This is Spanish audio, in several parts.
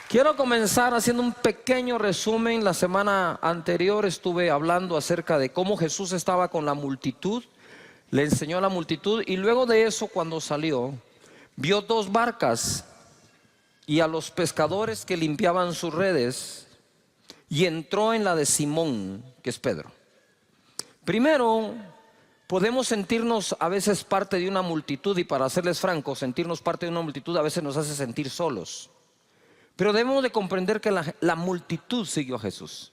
Quiero comenzar haciendo un pequeño resumen. La semana anterior estuve hablando acerca de cómo Jesús estaba con la multitud, le enseñó a la multitud y luego de eso, cuando salió, vio dos barcas y a los pescadores que limpiaban sus redes y entró en la de Simón, que es Pedro. Primero, podemos sentirnos a veces parte de una multitud, y para serles francos, sentirnos parte de una multitud a veces nos hace sentir solos. Pero debemos de comprender que la multitud siguió a Jesús.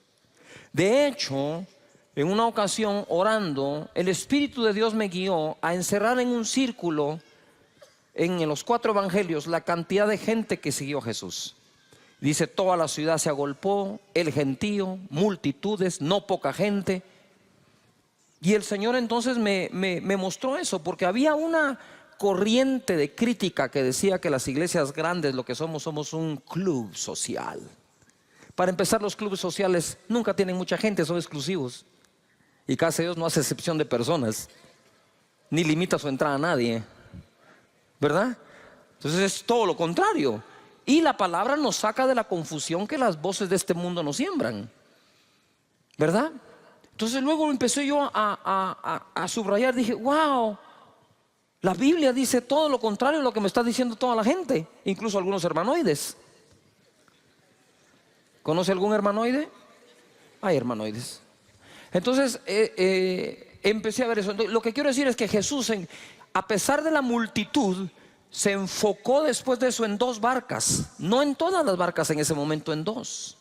De hecho, en una ocasión orando, el Espíritu de Dios me guió a encerrar en un círculo en los 4 evangelios la cantidad de gente que siguió a Jesús. Dice: toda la ciudad se agolpó, el gentío, multitudes, no poca gente. Y el Señor entonces me mostró eso, porque había una corriente de crítica que decía que las iglesias grandes, lo que somos un club social. Para empezar, los clubes sociales nunca tienen mucha gente, son exclusivos. Y Casa de Dios no hace excepción de personas, ni limita su entrada a nadie, ¿verdad? Entonces es todo lo contrario. Y la palabra nos saca de la confusión que las voces de este mundo nos siembran, ¿verdad? Entonces luego empecé yo a subrayar. Dije: wow, la Biblia dice todo lo contrario de lo que me está diciendo toda la gente, incluso algunos hermanoides. ¿Conoce algún hermanoide? Hay hermanoides. Entonces empecé a ver eso. Entonces, lo que quiero decir es que Jesús, a pesar de la multitud, se enfocó después de eso en 2 barcas. No en todas las barcas en ese momento, en 2.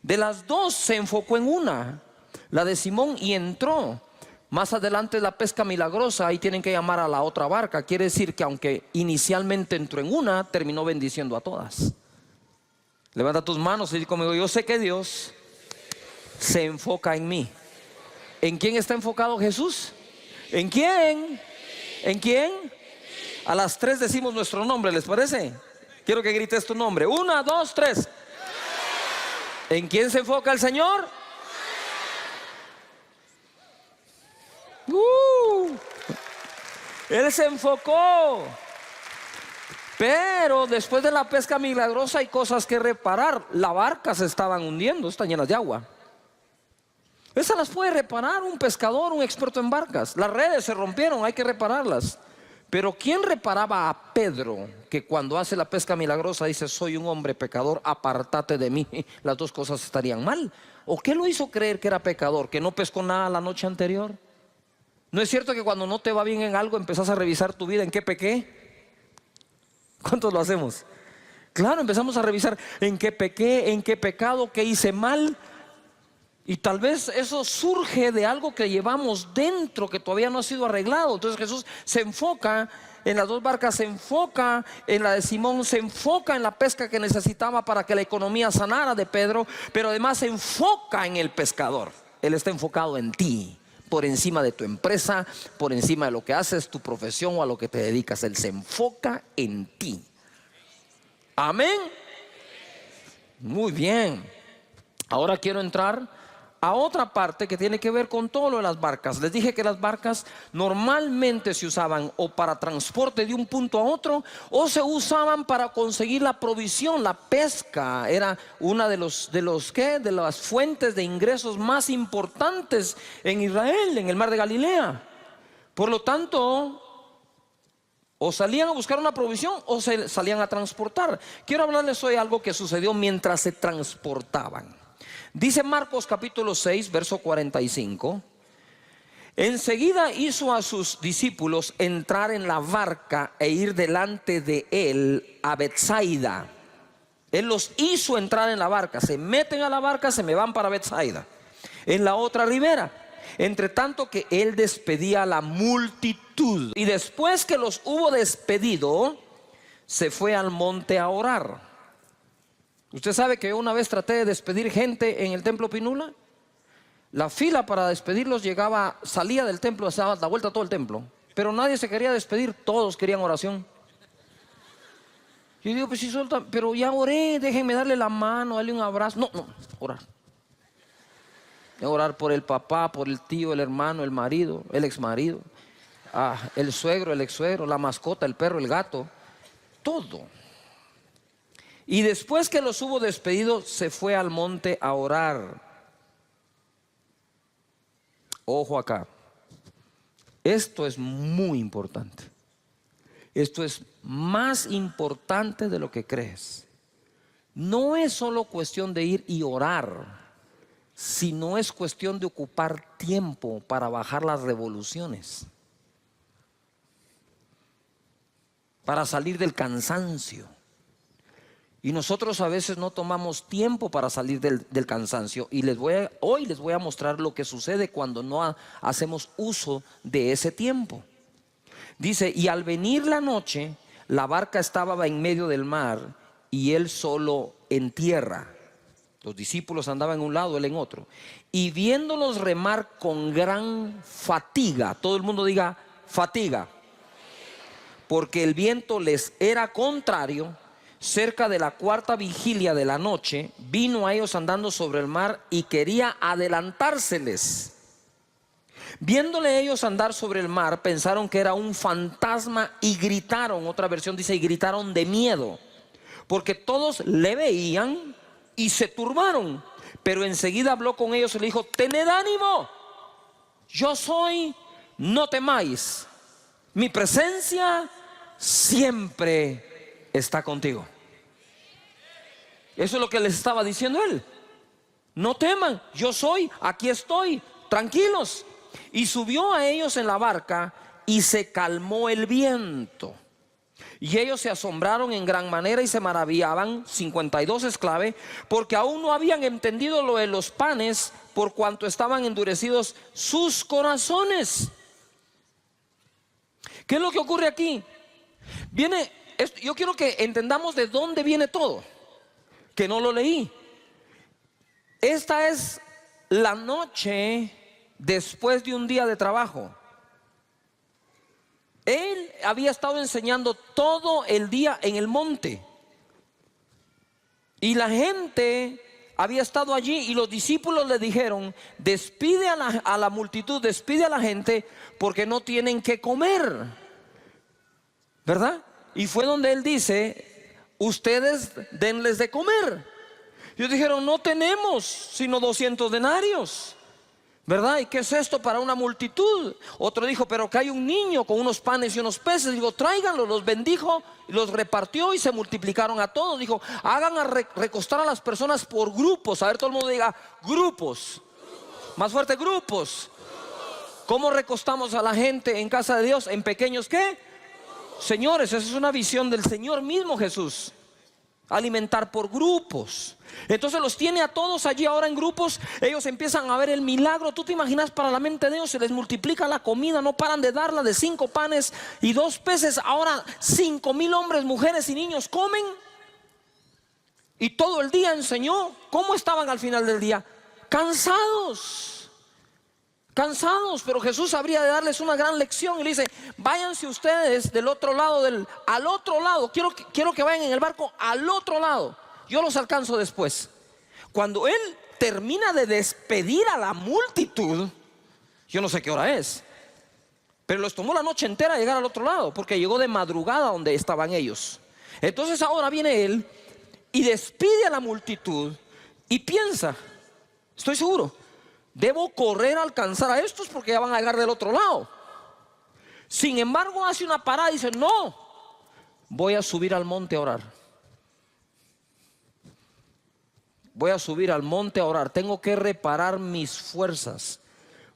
De las 2 se enfocó en una, la de Simón, y entró. Más adelante la pesca milagrosa, ahí tienen que llamar a la otra barca. Quiere decir que aunque inicialmente entró en una, terminó bendiciendo a todas. Levanta tus manos y di conmigo: yo sé que Dios se enfoca en mí. ¿En quién está enfocado Jesús? ¿En quién? ¿En quién? A las 3 decimos nuestro nombre, ¿les parece? Quiero que grites tu nombre. 1, 2, 3. ¿En quién se enfoca el Señor? Él se enfocó. Pero después de la pesca milagrosa hay cosas que reparar. Las barcas se estaban hundiendo, están llenas de agua. Esas las puede reparar un pescador, un experto en barcas. Las redes se rompieron, hay que repararlas. Pero ¿quién reparaba a Pedro, que cuando hace la pesca milagrosa dice: soy un hombre pecador, apártate de mí? Las 2 cosas estarían mal. ¿O qué lo hizo creer que era pecador? ¿Que no pescó nada la noche anterior? ¿No es cierto que cuando no te va bien en algo empezás a revisar tu vida? ¿En qué pequé? ¿Cuántos lo hacemos? Claro, empezamos a revisar en qué pequé, en qué pecado, qué hice mal. Y tal vez eso surge de algo que llevamos dentro, que todavía no ha sido arreglado. Entonces Jesús se enfoca en las 2 barcas, se enfoca en la de Simón, se enfoca en la pesca que necesitaba para que la economía sanara de Pedro, pero además se enfoca en el pescador. Él está enfocado en ti, por encima de tu empresa, por encima de lo que haces, tu profesión o a lo que te dedicas. Él se enfoca en ti. Amén. Muy bien. Ahora quiero entrar a otra parte que tiene que ver con todo lo de las barcas. Les dije que las barcas normalmente se usaban o para transporte de un punto a otro, o se usaban para conseguir la provisión. La pesca era una de las fuentes de ingresos más importantes en Israel, en el mar de Galilea. Por lo tanto, o salían a buscar una provisión o se salían a transportar. Quiero hablarles hoy algo que sucedió mientras se transportaban. Dice Marcos capítulo 6, verso 45: enseguida hizo a sus discípulos entrar en la barca e ir delante de él a Betsaida. Él los hizo entrar en la barca. Se meten a la barca, se me van para Betsaida, en la otra ribera. Entre tanto que él despedía a la multitud. Y después que los hubo despedido, se fue al monte a orar. Usted sabe que yo una vez traté de despedir gente en el templo Pinula. La fila para despedirlos salía del templo, daba la vuelta a todo el templo, pero nadie se quería despedir, todos querían oración. Yo digo: pues si suelta, pero ya oré, déjenme darle la mano, darle un abrazo. No, orar. Orar por el papá, por el tío, el hermano, el marido, el exmarido, el suegro, el ex suegro, la mascota, el perro, el gato, todo. Y después que los hubo despedido, se fue al monte a orar. Ojo acá. Esto es muy importante. Esto es más importante de lo que crees. No es solo cuestión de ir y orar, sino es cuestión de ocupar tiempo para bajar las revoluciones, para salir del cansancio. Y nosotros a veces no tomamos tiempo para salir del cansancio. Y hoy les voy a mostrar lo que sucede cuando no hacemos uso de ese tiempo. Dice, y al venir la noche, la barca estaba en medio del mar y él solo en tierra. Los discípulos andaban en un lado, él en otro. Y viéndolos remar con gran fatiga, todo el mundo diga fatiga, porque el viento les era contrario, cerca de la cuarta vigilia de la noche, vino a ellos andando sobre el mar y quería adelantárseles. Viéndole ellos andar sobre el mar, pensaron que era un fantasma y gritaron, otra versión dice, y gritaron de miedo, porque todos le veían y se turbaron. Pero enseguida habló con ellos y le dijo, tened ánimo, yo soy, no temáis, mi presencia siempre está contigo. Eso es lo que les estaba diciendo él. No teman, yo soy, aquí estoy, tranquilos. Y subió a ellos en la barca y se calmó el viento. Y ellos se asombraron en gran manera y se maravillaban, 52 es clave, porque aún no habían entendido lo de los panes, por cuanto estaban endurecidos sus corazones. ¿Qué es lo que ocurre aquí? Yo quiero que entendamos de dónde viene todo, que no lo leí. Esta es la noche después de un día de trabajo. Él había estado enseñando todo el día en el monte y la gente había estado allí, y los discípulos le dijeron, despide a la multitud, despide a la gente, porque no tienen que comer, ¿verdad? Y fue donde él dice, ustedes denles de comer. Ellos dijeron, no tenemos sino 200 denarios, ¿verdad? ¿Y qué es esto para una multitud? Otro dijo, pero que hay un niño con unos panes y unos peces. Digo, tráiganlos. Los bendijo, los repartió y se multiplicaron a todos. Dijo, hagan recostar a las personas por grupos. A ver, todo el mundo diga, grupos. Más fuerte, grupos. ¿Cómo recostamos a la gente en casa de Dios? ¿En pequeños qué? Señores, esa es una visión del Señor mismo Jesús. Alimentar por grupos. Entonces los tiene a todos allí ahora en grupos. Ellos empiezan a ver el milagro. Tú te imaginas, para la mente de Dios, se les multiplica la comida, no paran de darla, de 5 panes y 2 peces. Ahora 5,000 hombres, mujeres y niños comen. Y todo el día enseñó. ¿Cómo estaban al final del día? Cansados, pero Jesús habría de darles una gran lección y le dice, váyanse ustedes del otro lado, al otro lado. Quiero que vayan en el barco al otro lado, yo los alcanzo después. Cuando él termina de despedir a la multitud, yo no sé qué hora es, pero les tomó la noche entera llegar al otro lado, porque llegó de madrugada donde estaban ellos. Entonces ahora viene él y despide a la multitud y piensa, estoy seguro, debo correr a alcanzar a estos porque ya van a llegar del otro lado. Sin embargo, hace una parada y dice, no, voy a subir al monte a orar. Voy a subir al monte a orar. Tengo que reparar mis fuerzas,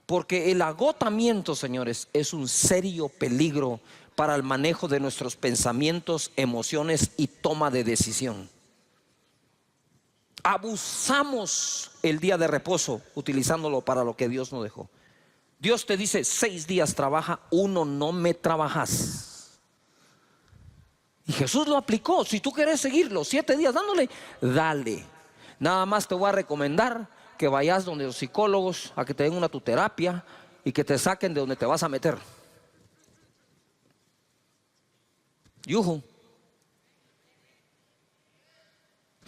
porque el agotamiento, señores, es un serio peligro para el manejo de nuestros pensamientos, emociones y toma de decisión. Abusamos el día de reposo utilizándolo para lo que Dios nos dejó. Dios te dice 6 días trabaja, 1 no me trabajas. Y Jesús lo aplicó. Si tú quieres seguir los 7 días dándole, dale. Nada más te voy a recomendar que vayas donde los psicólogos a que te den tu terapia y que te saquen de donde te vas a meter. Yuhu.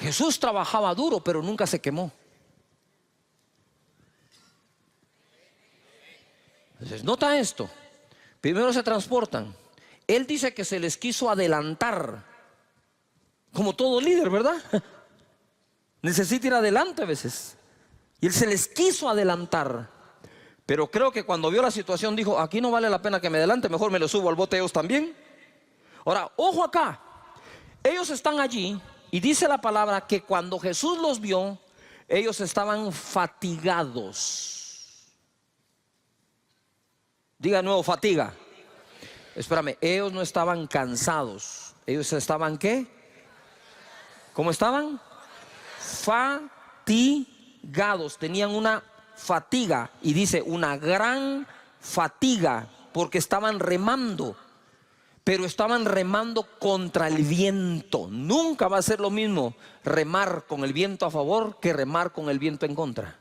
Jesús trabajaba duro, pero nunca se quemó. Entonces, nota esto. Primero se transportan. Él dice que se les quiso adelantar. Como todo líder, ¿verdad? Necesita ir adelante a veces. Y él se les quiso adelantar. Pero creo que cuando vio la situación dijo, aquí no vale la pena que me adelante, mejor me lo subo al bote ellos también. Ahora, ojo acá. Ellos están allí y dice la palabra que cuando Jesús los vio, ellos estaban fatigados. Diga de nuevo, fatiga. Espérame, ellos no estaban cansados. Ellos estaban, ¿qué? ¿Cómo estaban? Fatigados. Tenían una fatiga. Y dice, una gran fatiga. Porque estaban remando. Pero estaban remando contra el viento. Nunca va a ser lo mismo remar con el viento a favor que remar con el viento en contra.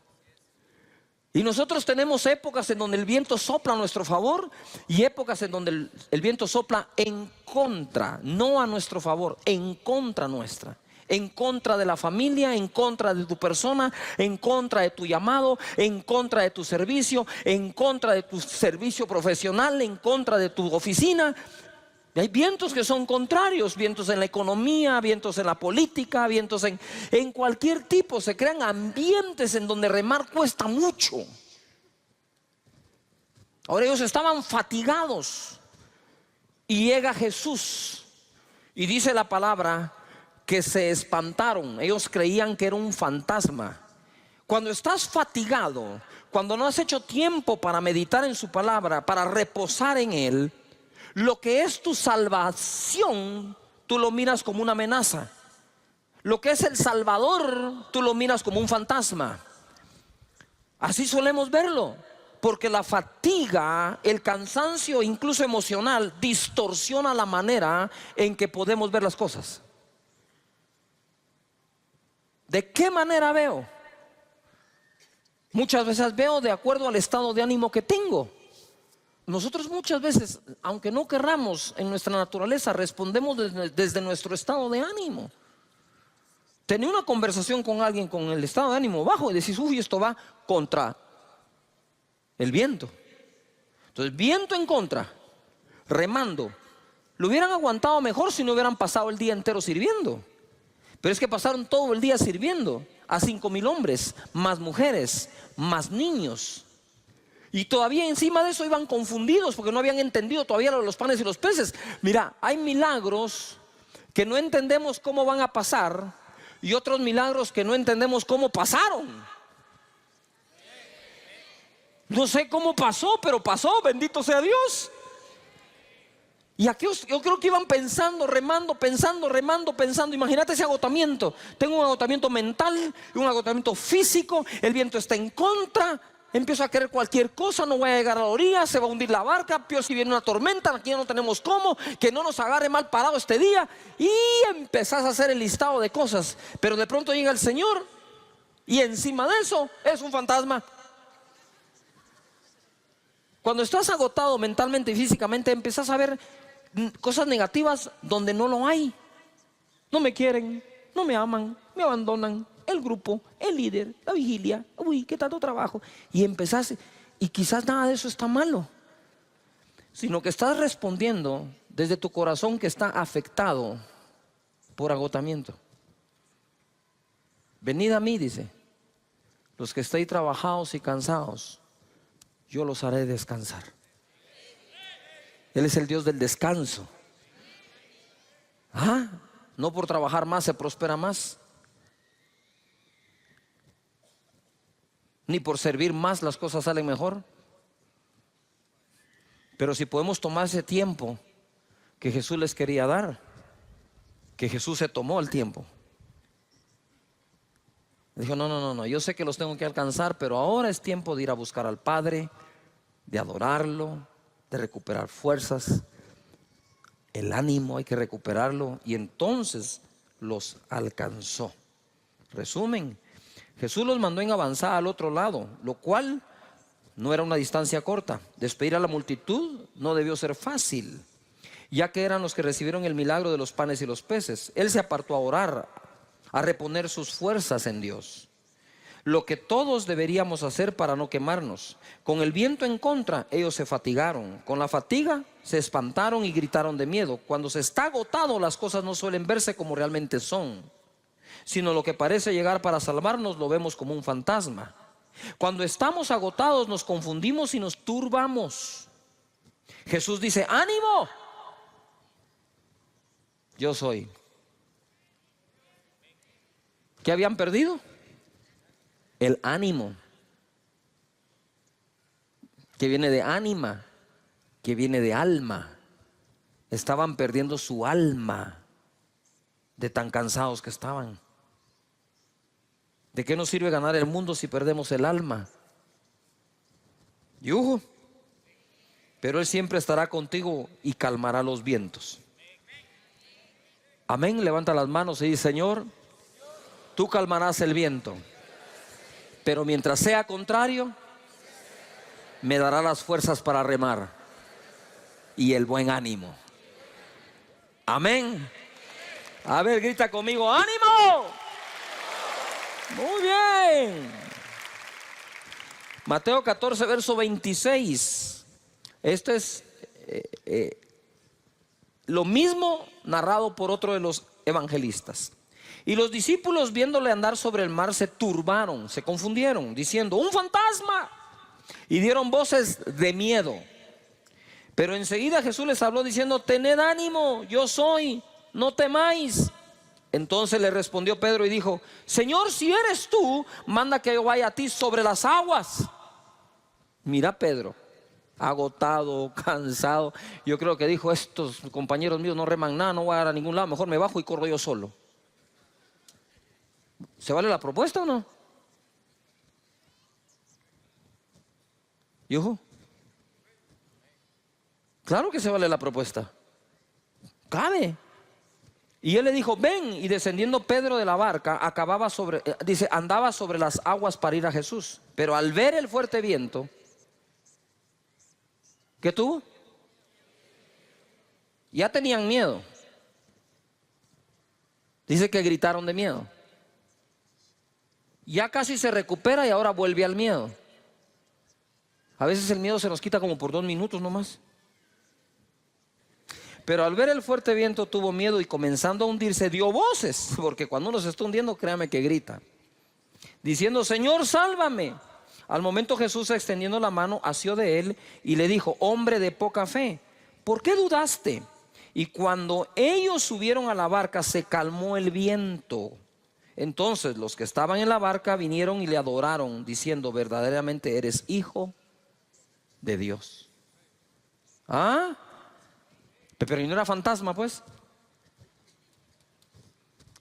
Y nosotros tenemos épocas en donde el viento sopla a nuestro favor y épocas en donde el viento sopla en contra, no a nuestro favor, en contra nuestra. En contra de la familia, en contra de tu persona, en contra de tu llamado, en contra de tu servicio, en contra de tu servicio profesional, en contra de tu oficina. Y hay vientos que son contrarios, vientos en la economía, vientos en la política, vientos en cualquier tipo. Se crean ambientes en donde remar cuesta mucho. Ahora ellos estaban fatigados y llega Jesús y dice la palabra que se espantaron. Ellos creían que era un fantasma. Cuando estás fatigado, cuando no has hecho tiempo para meditar en su palabra, para reposar en él, lo que es tu salvación, tú lo miras como una amenaza. Lo que es el Salvador, tú lo miras como un fantasma. Así solemos verlo, porque la fatiga, el cansancio, incluso emocional, distorsiona la manera en que podemos ver las cosas. ¿De qué manera veo? Muchas veces veo de acuerdo al estado de ánimo que tengo. Nosotros muchas veces, aunque no querramos, en nuestra naturaleza respondemos desde nuestro estado de ánimo. Tenía una conversación con alguien con el estado de ánimo bajo y decís, uy, esto va contra el viento. Entonces, viento en contra, remando. Lo hubieran aguantado mejor si no hubieran pasado el día entero sirviendo. Pero es que pasaron todo el día sirviendo a 5,000 hombres, más mujeres, más niños. Y todavía encima de eso iban confundidos porque no habían entendido todavía lo de los panes y los peces. Mira, hay milagros que no entendemos cómo van a pasar y otros milagros que no entendemos cómo pasaron. No sé cómo pasó, pero pasó, bendito sea Dios. Y aquí yo creo que iban pensando, remando, pensando, remando, pensando. Imagínate ese agotamiento. Tengo un agotamiento mental y un agotamiento físico. El viento está en contra. Empiezo a querer cualquier cosa, no voy a llegar a la orilla, se va a hundir la barca, peor si viene una tormenta, aquí ya no tenemos cómo, que no nos agarre mal parado este día. Y empezás a hacer el listado de cosas. Pero de pronto llega el Señor y encima de eso es un fantasma. Cuando estás agotado mentalmente y físicamente, empezás a ver cosas negativas donde no lo hay. No me quieren, no me aman, me abandonan. El grupo, el líder, la vigilia, uy, qué tanto trabajo. Y empezás, y quizás nada de eso está malo, sino que estás respondiendo desde tu corazón que está afectado por agotamiento. Venid a mí, dice, los que estéis trabajados y cansados, yo los haré descansar. Él es el Dios del descanso. No por trabajar más se prospera más, ni por servir más las cosas salen mejor. Pero si podemos tomar ese tiempo que Jesús les quería dar, que Jesús se tomó el tiempo. Dijo, no, yo sé que los tengo que alcanzar, pero ahora es tiempo de ir a buscar al Padre, de adorarlo, de recuperar fuerzas. El ánimo hay que recuperarlo, y entonces los alcanzó. Resumen, Jesús los mandó en avanzada al otro lado, lo cual no era una distancia corta. Despedir a la multitud no debió ser fácil, ya que eran los que recibieron el milagro de los panes y los peces. Él se apartó a orar, a reponer sus fuerzas en Dios. lo que todos deberíamos hacer para no quemarnos. Con el viento en contra, ellos se fatigaron. Con la fatiga, se espantaron y gritaron de miedo. Cuando se está agotado, las cosas no suelen verse como realmente son, sino lo que parece llegar para salvarnos lo vemos como un fantasma. Cuando estamos agotados, nos confundimos y nos turbamos. Jesús dice: ánimo, yo soy. ¿Qué habían perdido? El ánimo, que viene de ánima, que viene de alma. Estaban perdiendo su alma de tan cansados que estaban. ¿De qué nos sirve ganar el mundo si perdemos el alma? Yujo. Pero Él siempre estará contigo y calmará los vientos. Amén. Levanta las manos y dice: Señor, tú calmarás el viento, pero mientras sea contrario, me dará las fuerzas para remar y el buen ánimo. Amén. A ver, grita conmigo: ánimo. Muy bien. Mateo 14, verso 26. Esto es lo mismo narrado por otro de los evangelistas. Y los discípulos, viéndole andar sobre el mar, se turbaron, se confundieron, diciendo: ¡un fantasma! Y dieron voces de miedo. Pero enseguida Jesús les habló diciendo: tened ánimo, yo soy, no temáis. Entonces le respondió Pedro y dijo: Señor, si eres tú, manda que yo vaya a ti sobre las aguas. Mira, Pedro, agotado, cansado. Yo creo que dijo: estos compañeros míos no reman nada, no voy a dar a ningún lado, mejor me bajo y corro yo solo. ¿Se vale la propuesta o no? ¿Yujo? Claro que se vale la propuesta. Cabe. Y él le dijo: ven. Y descendiendo Pedro de la barca, andaba sobre las aguas para ir a Jesús. Pero al ver el fuerte viento, ¿qué tuvo? Ya tenían miedo. Dice que gritaron de miedo. Ya casi se recupera y ahora vuelve al miedo. A veces el miedo se nos quita como por 2 minutos nomás. Pero al ver el fuerte viento tuvo miedo y comenzando a hundirse dio voces, porque cuando uno se está hundiendo, créame que grita, diciendo: Señor, sálvame. Al momento Jesús, extendiendo la mano, asió de él y le dijo: hombre de poca fe, ¿por qué dudaste? Y cuando ellos subieron a la barca, se calmó el viento. Entonces los que estaban en la barca vinieron y le adoraron, diciendo: verdaderamente eres hijo de Dios. ¿Ah? Pero ¿y no era fantasma, pues?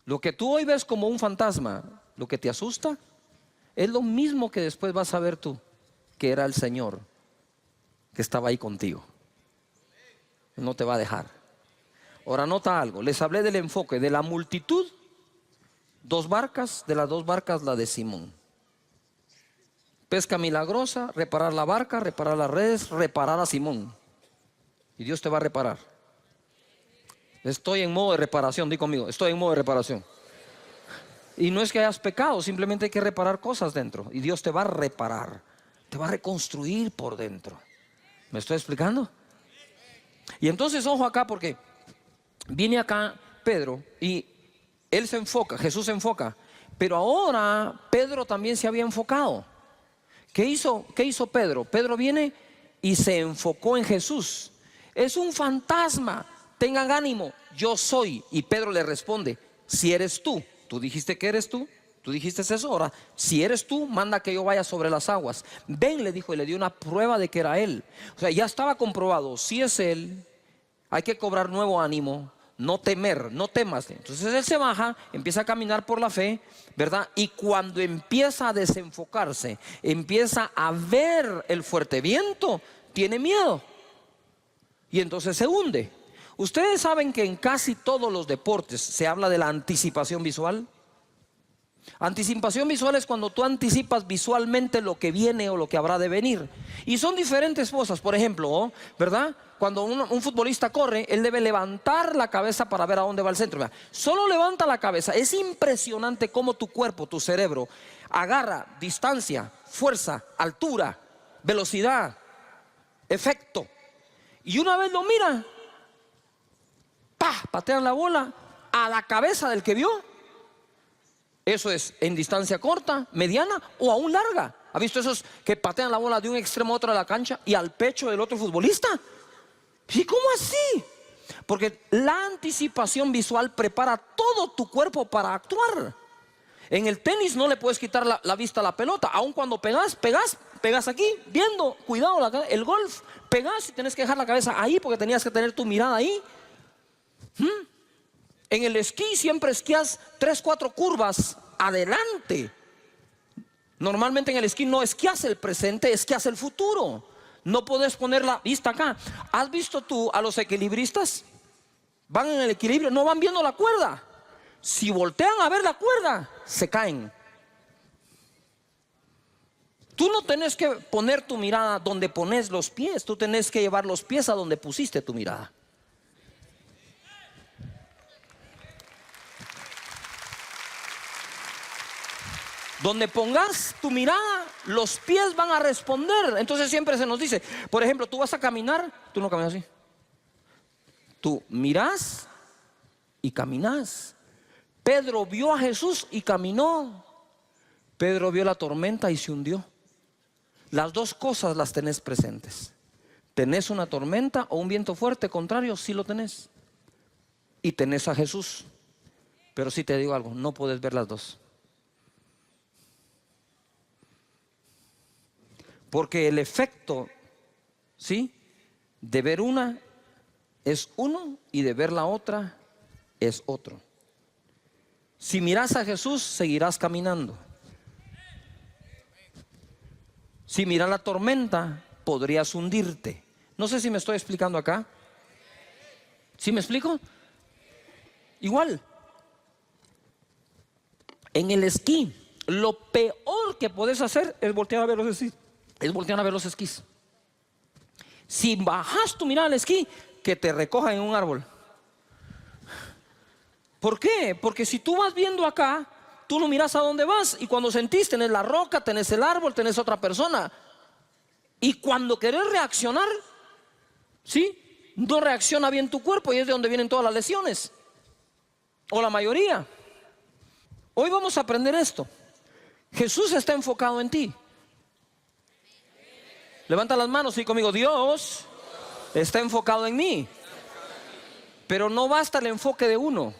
Lo que tú hoy ves como un fantasma, lo que te asusta, es lo mismo que después vas a ver tú, que era el Señor que estaba ahí contigo. No te va a dejar. Ahora nota algo, les hablé del enfoque de la multitud. 2 barcas, de las 2 barcas la de Simón. Pesca milagrosa, reparar la barca, reparar las redes, reparar a Simón. Y Dios te va a reparar. Estoy en modo de reparación, di conmigo, estoy en modo de reparación. Y no es que hayas pecado, simplemente hay que reparar cosas dentro. Y Dios te va a reparar, te va a reconstruir por dentro. ¿Me estoy explicando? Y entonces ojo acá, porque viene acá Pedro y él se enfoca, Jesús se enfoca. Pero ahora Pedro también se había enfocado. ¿Qué hizo Pedro? Pedro viene y se enfocó en Jesús. Es un fantasma, tengan ánimo, yo soy. Y Pedro le responde: si eres tú, tú dijiste que eres tú, tú dijiste eso, ahora si eres tú, manda que yo vaya sobre las aguas. Ven, le dijo, y le dio una prueba de que era él. O sea, ya estaba comprobado, si es él, hay que cobrar nuevo ánimo, no temer, no temas. Entonces él se baja, empieza a caminar por la fe, ¿verdad? Y cuando empieza a desenfocarse, empieza a ver el fuerte viento, tiene miedo. Y entonces se hunde. Ustedes saben que en casi todos los deportes se habla de la anticipación visual. Anticipación visual es cuando tú anticipas visualmente lo que viene o lo que habrá de venir. Y son diferentes cosas. Por ejemplo, ¿verdad? Cuando un futbolista corre, él debe levantar la cabeza para ver a dónde va el centro. Solo levanta la cabeza. Es impresionante cómo tu cuerpo, tu cerebro, agarra distancia, fuerza, altura, velocidad, efecto. Y una vez lo mira, ¡pah!, patean la bola a la cabeza del que vio. Eso es en distancia corta, mediana o aún larga. ¿Ha visto esos que patean la bola de un extremo a otro de la cancha y al pecho del otro futbolista? ¿Y cómo así? Porque la anticipación visual prepara todo tu cuerpo para actuar. En el tenis no le puedes quitar la vista a la pelota. Aun cuando pegas aquí, viendo, cuidado, el golf, pegas y tienes que dejar la cabeza ahí porque tenías que tener tu mirada ahí. En el esquí siempre esquías 3, 4 curvas adelante. Normalmente en el esquí no esquías el presente, esquías el futuro. No puedes poner la vista acá. ¿Has visto tú a los equilibristas? Van en el equilibrio, no van viendo la cuerda. Si voltean a ver la cuerda, se caen. Tú no tenés que poner tu mirada donde pones los pies. Tú tenés que llevar los pies a donde pusiste tu mirada. Donde pongas tu mirada, los pies van a responder. Entonces siempre se nos dice, por ejemplo, tú vas a caminar, tú no caminas así. Tú mirás y caminas. Pedro vio a Jesús y caminó. Pedro vio la tormenta y se hundió. Las dos cosas las tenés presentes. ¿Tenés una tormenta o un viento fuerte contrario? Sí lo tenés. Y tenés a Jesús. Pero sí te digo algo, no puedes ver las dos. Porque el efecto, ¿sí?, de ver una es uno y de ver la otra es otro. Si miras a Jesús, seguirás caminando. Si miras la tormenta, podrías hundirte. No sé si me estoy explicando acá. ¿Sí me explico? Igual, en el esquí, lo peor que puedes hacer es voltear a ver los esquís. Si bajas tu mirada al esquí, que te recojan en un árbol. ¿Por qué? Porque si tú vas viendo acá, tú no miras a dónde vas. Y cuando sentís, tenés la roca, tenés el árbol, tenés otra persona. Y cuando querés reaccionar, ¿sí?, no reacciona bien tu cuerpo. Y es de donde vienen todas las lesiones, o la mayoría. Hoy vamos a aprender esto. Jesús está enfocado en ti. Levanta las manos y conmigo: Dios está enfocado en mí. Pero no basta el enfoque de uno.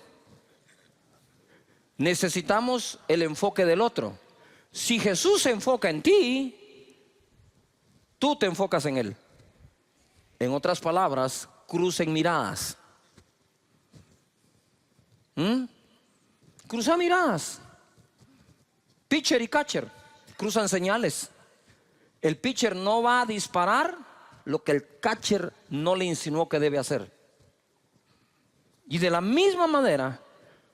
Necesitamos el enfoque del otro. Si Jesús se enfoca en ti, tú te enfocas en Él. En otras palabras, crucen miradas. Cruza miradas. Pitcher y catcher cruzan señales. El pitcher no va a disparar lo que el catcher no le insinuó que debe hacer. Y de la misma manera,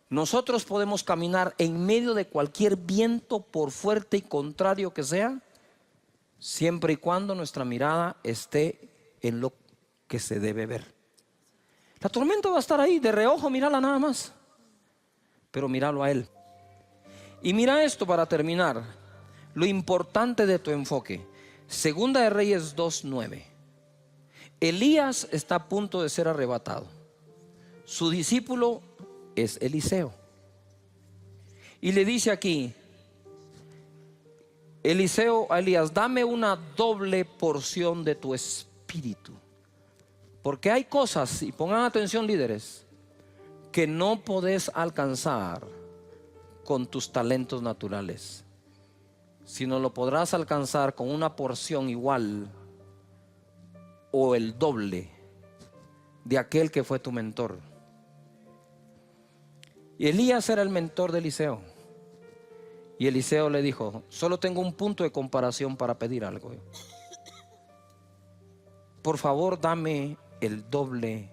nosotros podemos caminar en medio de cualquier viento, por fuerte y contrario que sea, siempre y cuando nuestra mirada esté en lo que se debe ver. La tormenta va a estar ahí, de reojo, mírala nada más, pero míralo a Él. Y mira esto para terminar, lo importante de tu enfoque. Segunda de Reyes 2:9. Elías está a punto de ser arrebatado. Su discípulo es Eliseo. Y le dice aquí Eliseo a Elías: dame una doble porción de tu espíritu. Porque hay cosas, y pongan atención, líderes, que no podés alcanzar con tus talentos naturales, sino lo podrás alcanzar con una porción igual o el doble de aquel que fue tu mentor. Y Elías era el mentor de Eliseo. Y Eliseo le dijo: solo tengo un punto de comparación para pedir algo. Por favor, dame el doble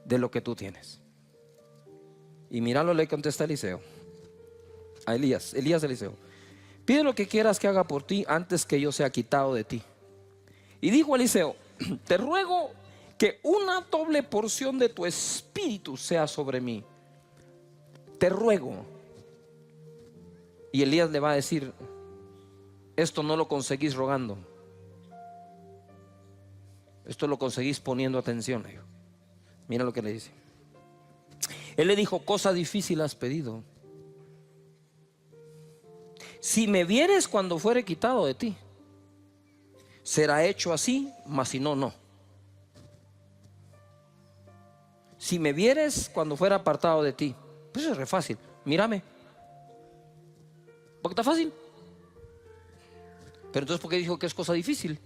de lo que tú tienes. Y mira lo que le contesta Eliseo a Elías, Eliseo: pide lo que quieras que haga por ti antes que yo sea quitado de ti. Y dijo Eliseo: te ruego que una doble porción de tu espíritu sea sobre mí. Te ruego. Y Elías le va a decir: esto no lo conseguís rogando, esto lo conseguís poniendo atención. Mira lo que le dice. Él le dijo: cosa difícil has pedido. Si me vieres cuando fuere quitado de ti, será hecho así, mas si no, no. Si me vieres cuando fuera apartado de ti, pues es re fácil. Mírame, porque está fácil. Pero entonces, ¿por qué dijo que es cosa difícil?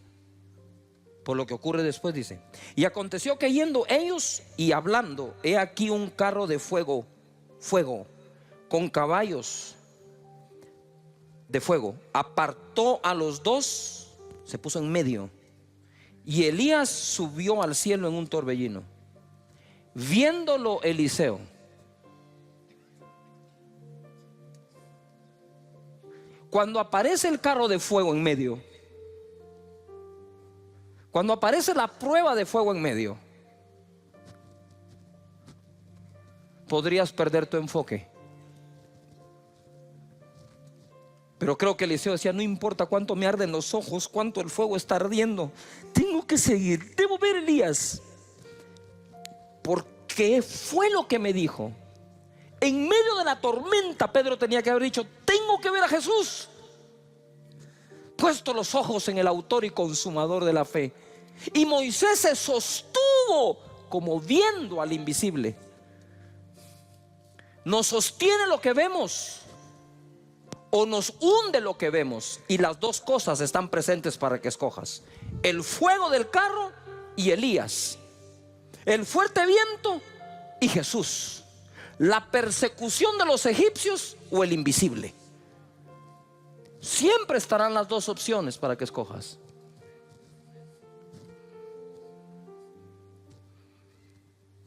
Por lo que ocurre después, dice: y aconteció que yendo ellos y hablando, he aquí un carro de fuego, con caballos de fuego, apartó a los dos, se puso en medio, y Elías subió al cielo en un torbellino. Viéndolo Eliseo, cuando aparece el carro de fuego en medio, cuando aparece la prueba de fuego en medio, podrías perder tu enfoque. Pero creo que Eliseo decía: no importa cuánto me arden los ojos, cuánto el fuego está ardiendo, tengo que seguir, debo ver a Elías, porque fue lo que me dijo. En medio de la tormenta, Pedro tenía que haber dicho: tengo que ver a Jesús. Puesto los ojos en el autor y consumador de la fe. Y Moisés se sostuvo como viendo al invisible. Nos sostiene lo que vemos o nos hunde lo que vemos, y las dos cosas están presentes para que escojas: el fuego del carro y Elías, el fuerte viento y Jesús, la persecución de los egipcios o el invisible. Siempre estarán las dos opciones para que escojas.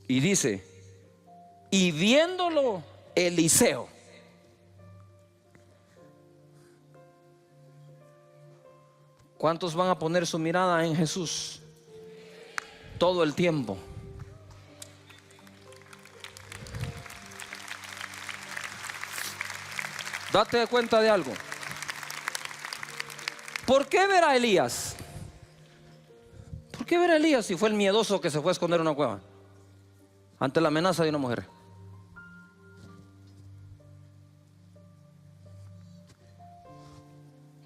Y dice: y viéndolo Eliseo. ¿Cuántos van a poner su mirada en Jesús todo el tiempo? Date cuenta de algo. ¿Por qué ver a Elías? ¿Por qué ver a Elías si fue el miedoso que se fue a esconder en una cueva ante la amenaza de una mujer?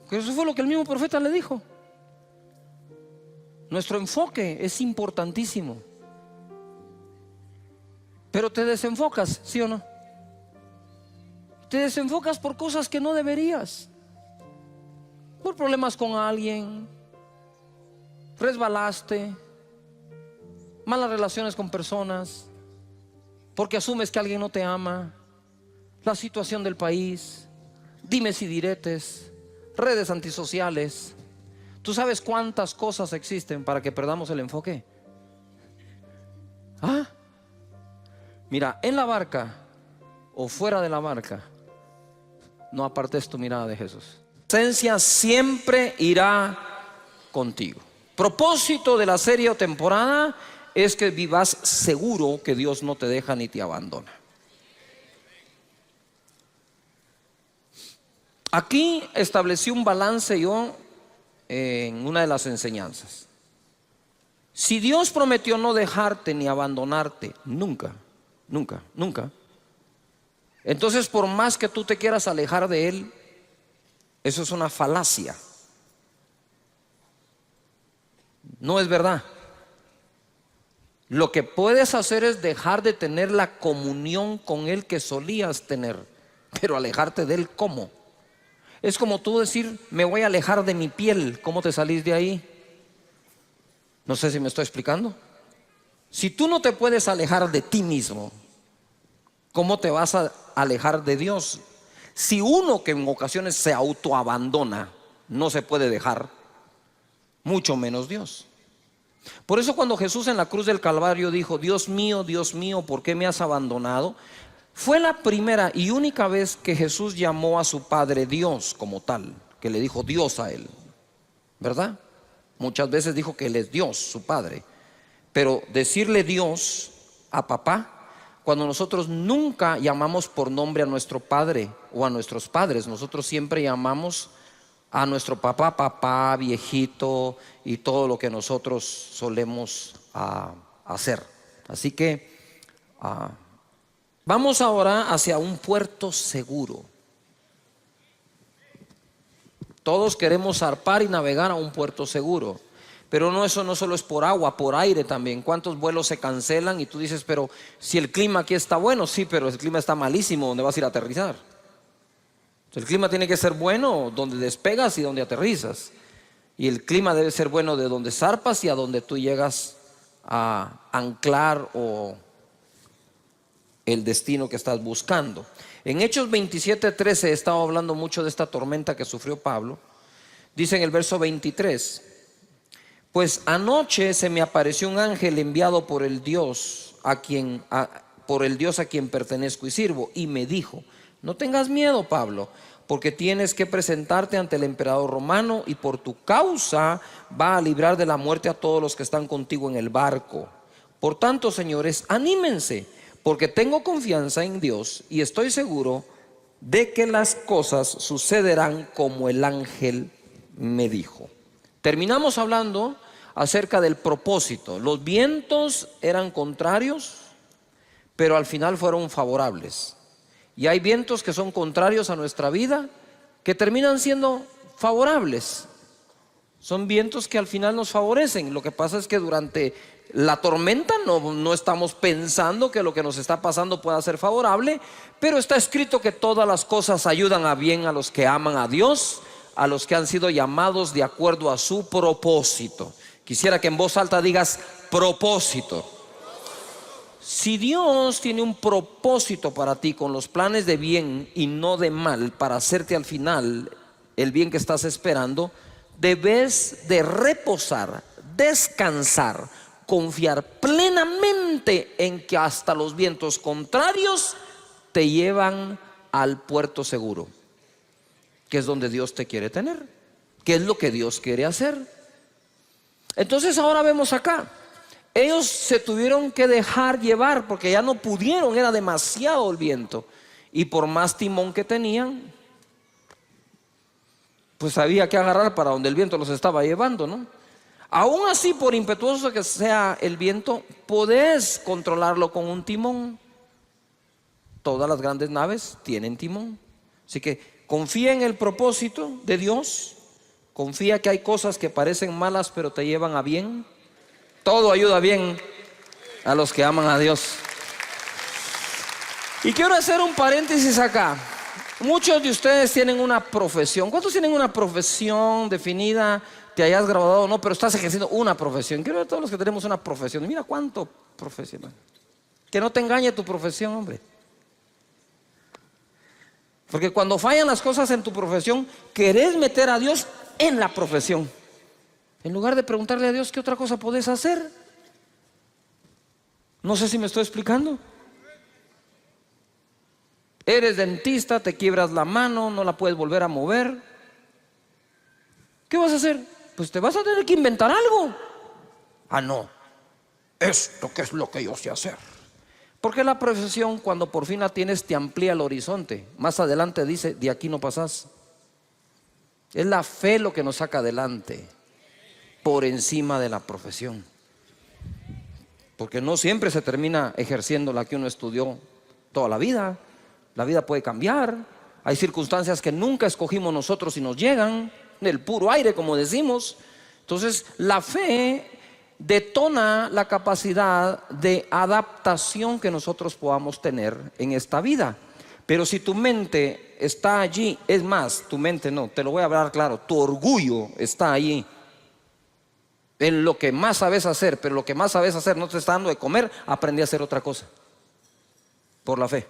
Que eso fue lo que el mismo profeta le dijo. Nuestro enfoque es importantísimo. Pero te desenfocas, ¿sí o no? Te desenfocas por cosas que no deberías. Por problemas con alguien, resbalaste, malas relaciones con personas, porque asumes que alguien no te ama, la situación del país, dimes y diretes, redes antisociales. ¿Tú sabes cuántas cosas existen para que perdamos el enfoque? Mira, en la barca o fuera de la barca, no apartes tu mirada de Jesús. La presencia siempre irá contigo. Propósito de la serie o temporada es que vivas seguro que Dios no te deja ni te abandona. Aquí establecí un balance yo en una de las enseñanzas. Si Dios prometió no dejarte ni abandonarte, nunca, nunca, nunca, entonces por más que tú te quieras alejar de Él, eso es una falacia. No es verdad. Lo que puedes hacer es dejar de tener la comunión con Él que solías tener, pero alejarte de Él, ¿cómo? Es como tú decir: me voy a alejar de mi piel. ¿Cómo te salís de ahí? No sé si me estoy explicando. Si tú no te puedes alejar de ti mismo, ¿cómo te vas a alejar de Dios? Si uno que en ocasiones se autoabandona no se puede dejar, mucho menos Dios. Por eso cuando Jesús en la cruz del Calvario dijo: Dios mío, ¿por qué me has abandonado?, Fue la primera y única vez que Jesús llamó a su Padre Dios como tal, que le dijo Dios a él, ¿verdad? Muchas veces dijo que él es Dios, su Padre. Pero decirle Dios a papá, cuando nosotros nunca llamamos por nombre a nuestro padre o a nuestros padres, nosotros siempre llamamos a nuestro papá, papá, viejito y todo lo que nosotros solemos hacer. Así que vamos ahora hacia un puerto seguro. Todos queremos zarpar y navegar a un puerto seguro. Pero no, eso no solo es por agua, por aire también. ¿Cuántos vuelos se cancelan? Y tú dices, pero si el clima aquí está bueno, sí, pero el clima está malísimo, ¿dónde vas a ir a aterrizar? El clima tiene que ser bueno donde despegas y donde aterrizas. Y el clima debe ser bueno de donde zarpas y a donde tú llegas a anclar o el destino que estás buscando. En Hechos 27:13 he estado hablando mucho de esta tormenta que sufrió Pablo. Dice en el verso 23: pues anoche se me apareció un ángel enviado por el Dios a quien pertenezco y sirvo, y me dijo: no tengas miedo, Pablo, porque tienes que presentarte ante el emperador romano, y por tu causa va a librar de la muerte a todos los que están contigo en el barco. Por tanto, señores, anímense, porque tengo confianza en Dios y estoy seguro de que las cosas sucederán como el ángel me dijo. Terminamos hablando acerca del propósito. Los vientos eran contrarios, pero al final fueron favorables. Y hay vientos que son contrarios a nuestra vida, que terminan siendo favorables. Son vientos que al final nos favorecen. Lo que pasa es que durante la tormenta no estamos pensando que lo que nos está pasando pueda ser favorable, pero está escrito que todas las cosas ayudan a bien a los que aman a Dios, a los que han sido llamados de acuerdo a su propósito. Quisiera que en voz alta digas propósito. Si Dios tiene un propósito para ti con los planes de bien y no de mal, para hacerte al final el bien que estás esperando, debes de reposar, descansar, confiar plenamente en que hasta los vientos contrarios te llevan al puerto seguro, que es donde Dios te quiere tener, que es lo que Dios quiere hacer. Entonces ahora vemos acá, ellos se tuvieron que dejar llevar porque ya no pudieron, era demasiado el viento, y por más timón que tenían, pues había que agarrar para donde el viento los estaba llevando, ¿no? Aún así, por impetuoso que sea el viento, podés controlarlo con un timón. Todas las grandes naves tienen timón. Así que confía en el propósito de Dios. Confía que hay cosas que parecen malas pero te llevan a bien. Todo ayuda bien a los que aman a Dios. Y quiero hacer un paréntesis acá. Muchos de ustedes tienen una profesión. ¿Cuántos tienen una profesión definida? Te hayas graduado o no, pero estás ejerciendo una profesión. Quiero ver a todos los que tenemos una profesión. Mira cuánto profesional. Que no te engañe tu profesión, hombre. Porque cuando fallan las cosas en tu profesión, querés meter a Dios en la profesión, en lugar de preguntarle a Dios qué otra cosa podés hacer. No sé si me estoy explicando. Eres dentista, te quiebras la mano, no la puedes volver a mover. ¿Qué vas a hacer? Pues te vas a tener que inventar algo. Ah, no, esto que es lo que yo sé hacer. Porque la profesión, cuando por fin la tienes, te amplía el horizonte. Más adelante dice, de aquí no pasás. Es la fe lo que nos saca adelante, por encima de la profesión. Porque no siempre se termina ejerciendo la que uno estudió toda la vida. La vida puede cambiar. Hay circunstancias que nunca escogimos nosotros y nos llegan del puro aire, como decimos. Entonces la fe detona la capacidad de adaptación que nosotros podamos tener en esta vida. Pero si tu mente está allí, es más, tu mente no, te lo voy a hablar claro, tu orgullo está allí en lo que más sabes hacer, pero lo que más sabes hacer no te está dando de comer, aprendí a hacer otra cosa por la fe.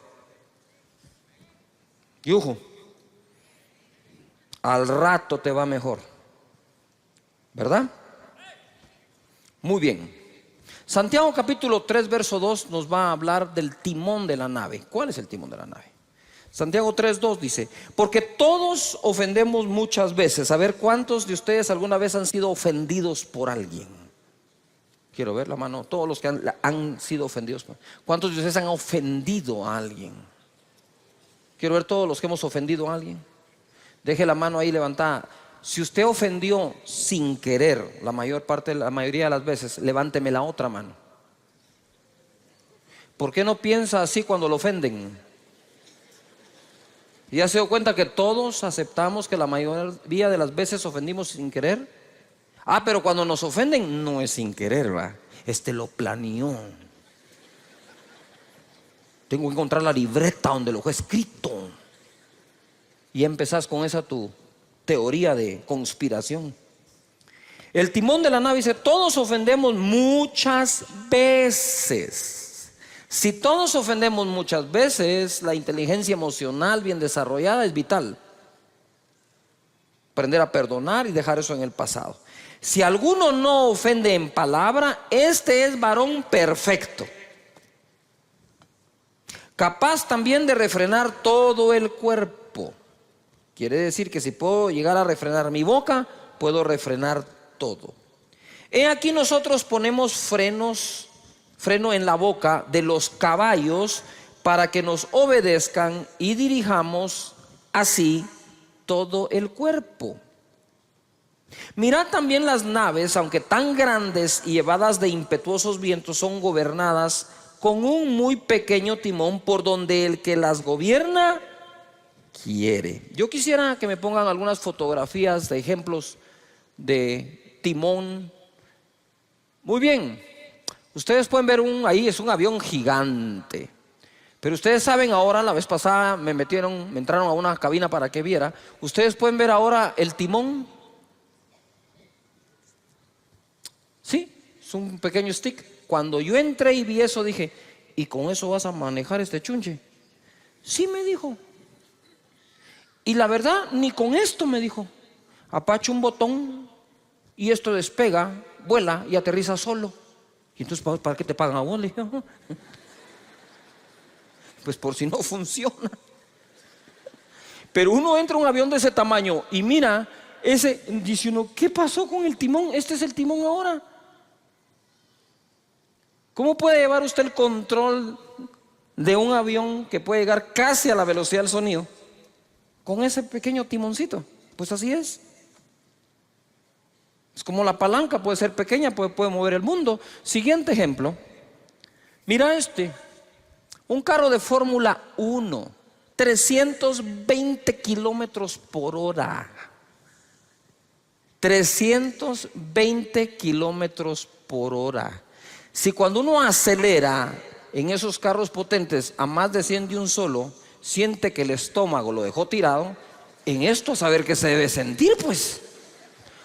Y ojo, al rato te va mejor, ¿verdad? Muy bien. Santiago capítulo 3 verso 2 nos va a hablar del timón de la nave. ¿Cuál es el timón de la nave? Santiago 3:2 dice: porque todos ofendemos muchas veces. A ver, ¿cuántos de ustedes alguna vez han sido ofendidos por alguien? Quiero ver la mano. Todos los que han sido ofendidos. ¿Cuántos de ustedes han ofendido a alguien? Quiero ver todos los que hemos ofendido a alguien. Deje la mano ahí levantada. Si usted ofendió sin querer, la mayoría de las veces, levánteme la otra mano. ¿Por qué no piensa así cuando lo ofenden? ¿Ya se dio cuenta que todos aceptamos que la mayoría de las veces ofendimos sin querer? Pero cuando nos ofenden no es sin querer, ¿va? Lo planeó. Tengo que encontrar la libreta donde lo fue escrito. Y empezás con esa tu teoría de conspiración. El timón de la nave dice: todos ofendemos muchas veces. Si todos ofendemos muchas veces, la inteligencia emocional bien desarrollada es vital. Aprender a perdonar y dejar eso en el pasado. Si alguno no ofende en palabra, este es varón perfecto, capaz también de refrenar todo el cuerpo. Quiere decir que si puedo llegar a refrenar mi boca, puedo refrenar todo. He aquí nosotros ponemos freno en la boca de los caballos para que nos obedezcan y dirijamos así todo el cuerpo. Mirad también las naves, aunque tan grandes y llevadas de impetuosos vientos, son gobernadas con un muy pequeño timón por donde el que las gobierna quiere. Yo quisiera que me pongan algunas fotografías de ejemplos de timón. Muy bien, ustedes pueden ver ahí es un avión gigante. Pero ustedes saben ahora, la vez pasada me entraron a una cabina para que viera. Ustedes pueden ver ahora el timón. Sí, es un pequeño stick. Cuando yo entré y vi eso dije: ¿y con eso vas a manejar este chunche? Sí, me dijo. Y la verdad, ni con esto, me dijo. Apacha un botón y esto despega, vuela y aterriza solo. Y entonces, ¿para qué te pagan a vos? Le dije, pues por si no funciona. Pero uno entra a un avión de ese tamaño y mira, dice uno: ¿qué pasó con el timón? Este es el timón ahora. ¿Cómo puede llevar usted el control de un avión que puede llegar casi a la velocidad del sonido con ese pequeño timoncito? Pues así es. Es como la palanca, puede ser pequeña, puede mover el mundo. Siguiente ejemplo. Mira un carro de Fórmula 1, 320 kilómetros por hora. 320 kilómetros por hora. Si cuando uno acelera en esos carros potentes a más de 100 de un solo, siente que el estómago lo dejó tirado, en esto a saber qué se debe sentir, pues.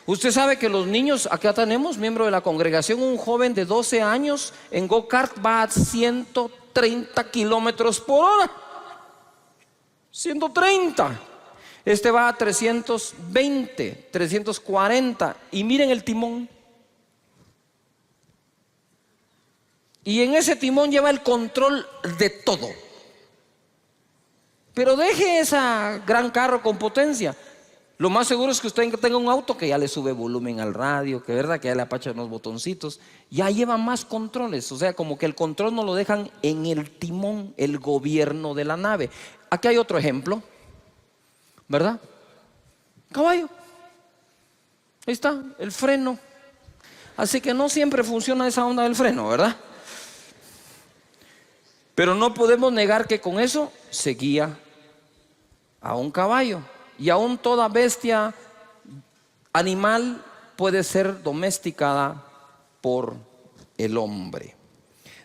Usted sabe que los niños, acá tenemos miembro de la congregación, un joven de 12 años en go-kart va a 130 kilómetros por hora. 130. Este va a 320, 340. Y miren el timón. Y en ese timón lleva el control de todo. Pero deje ese gran carro con potencia. Lo más seguro es que usted tenga un auto que ya le sube volumen al radio, que verdad que ya le apacha unos botoncitos, ya lleva más controles. O sea, como que el control no lo dejan en el timón, el gobierno de la nave. Aquí hay otro ejemplo, ¿verdad? Caballo. Ahí está, el freno. Así que no siempre funciona esa onda del freno, ¿verdad? Pero no podemos negar que con eso se guía a un caballo. Y aún toda bestia animal puede ser domesticada por el hombre.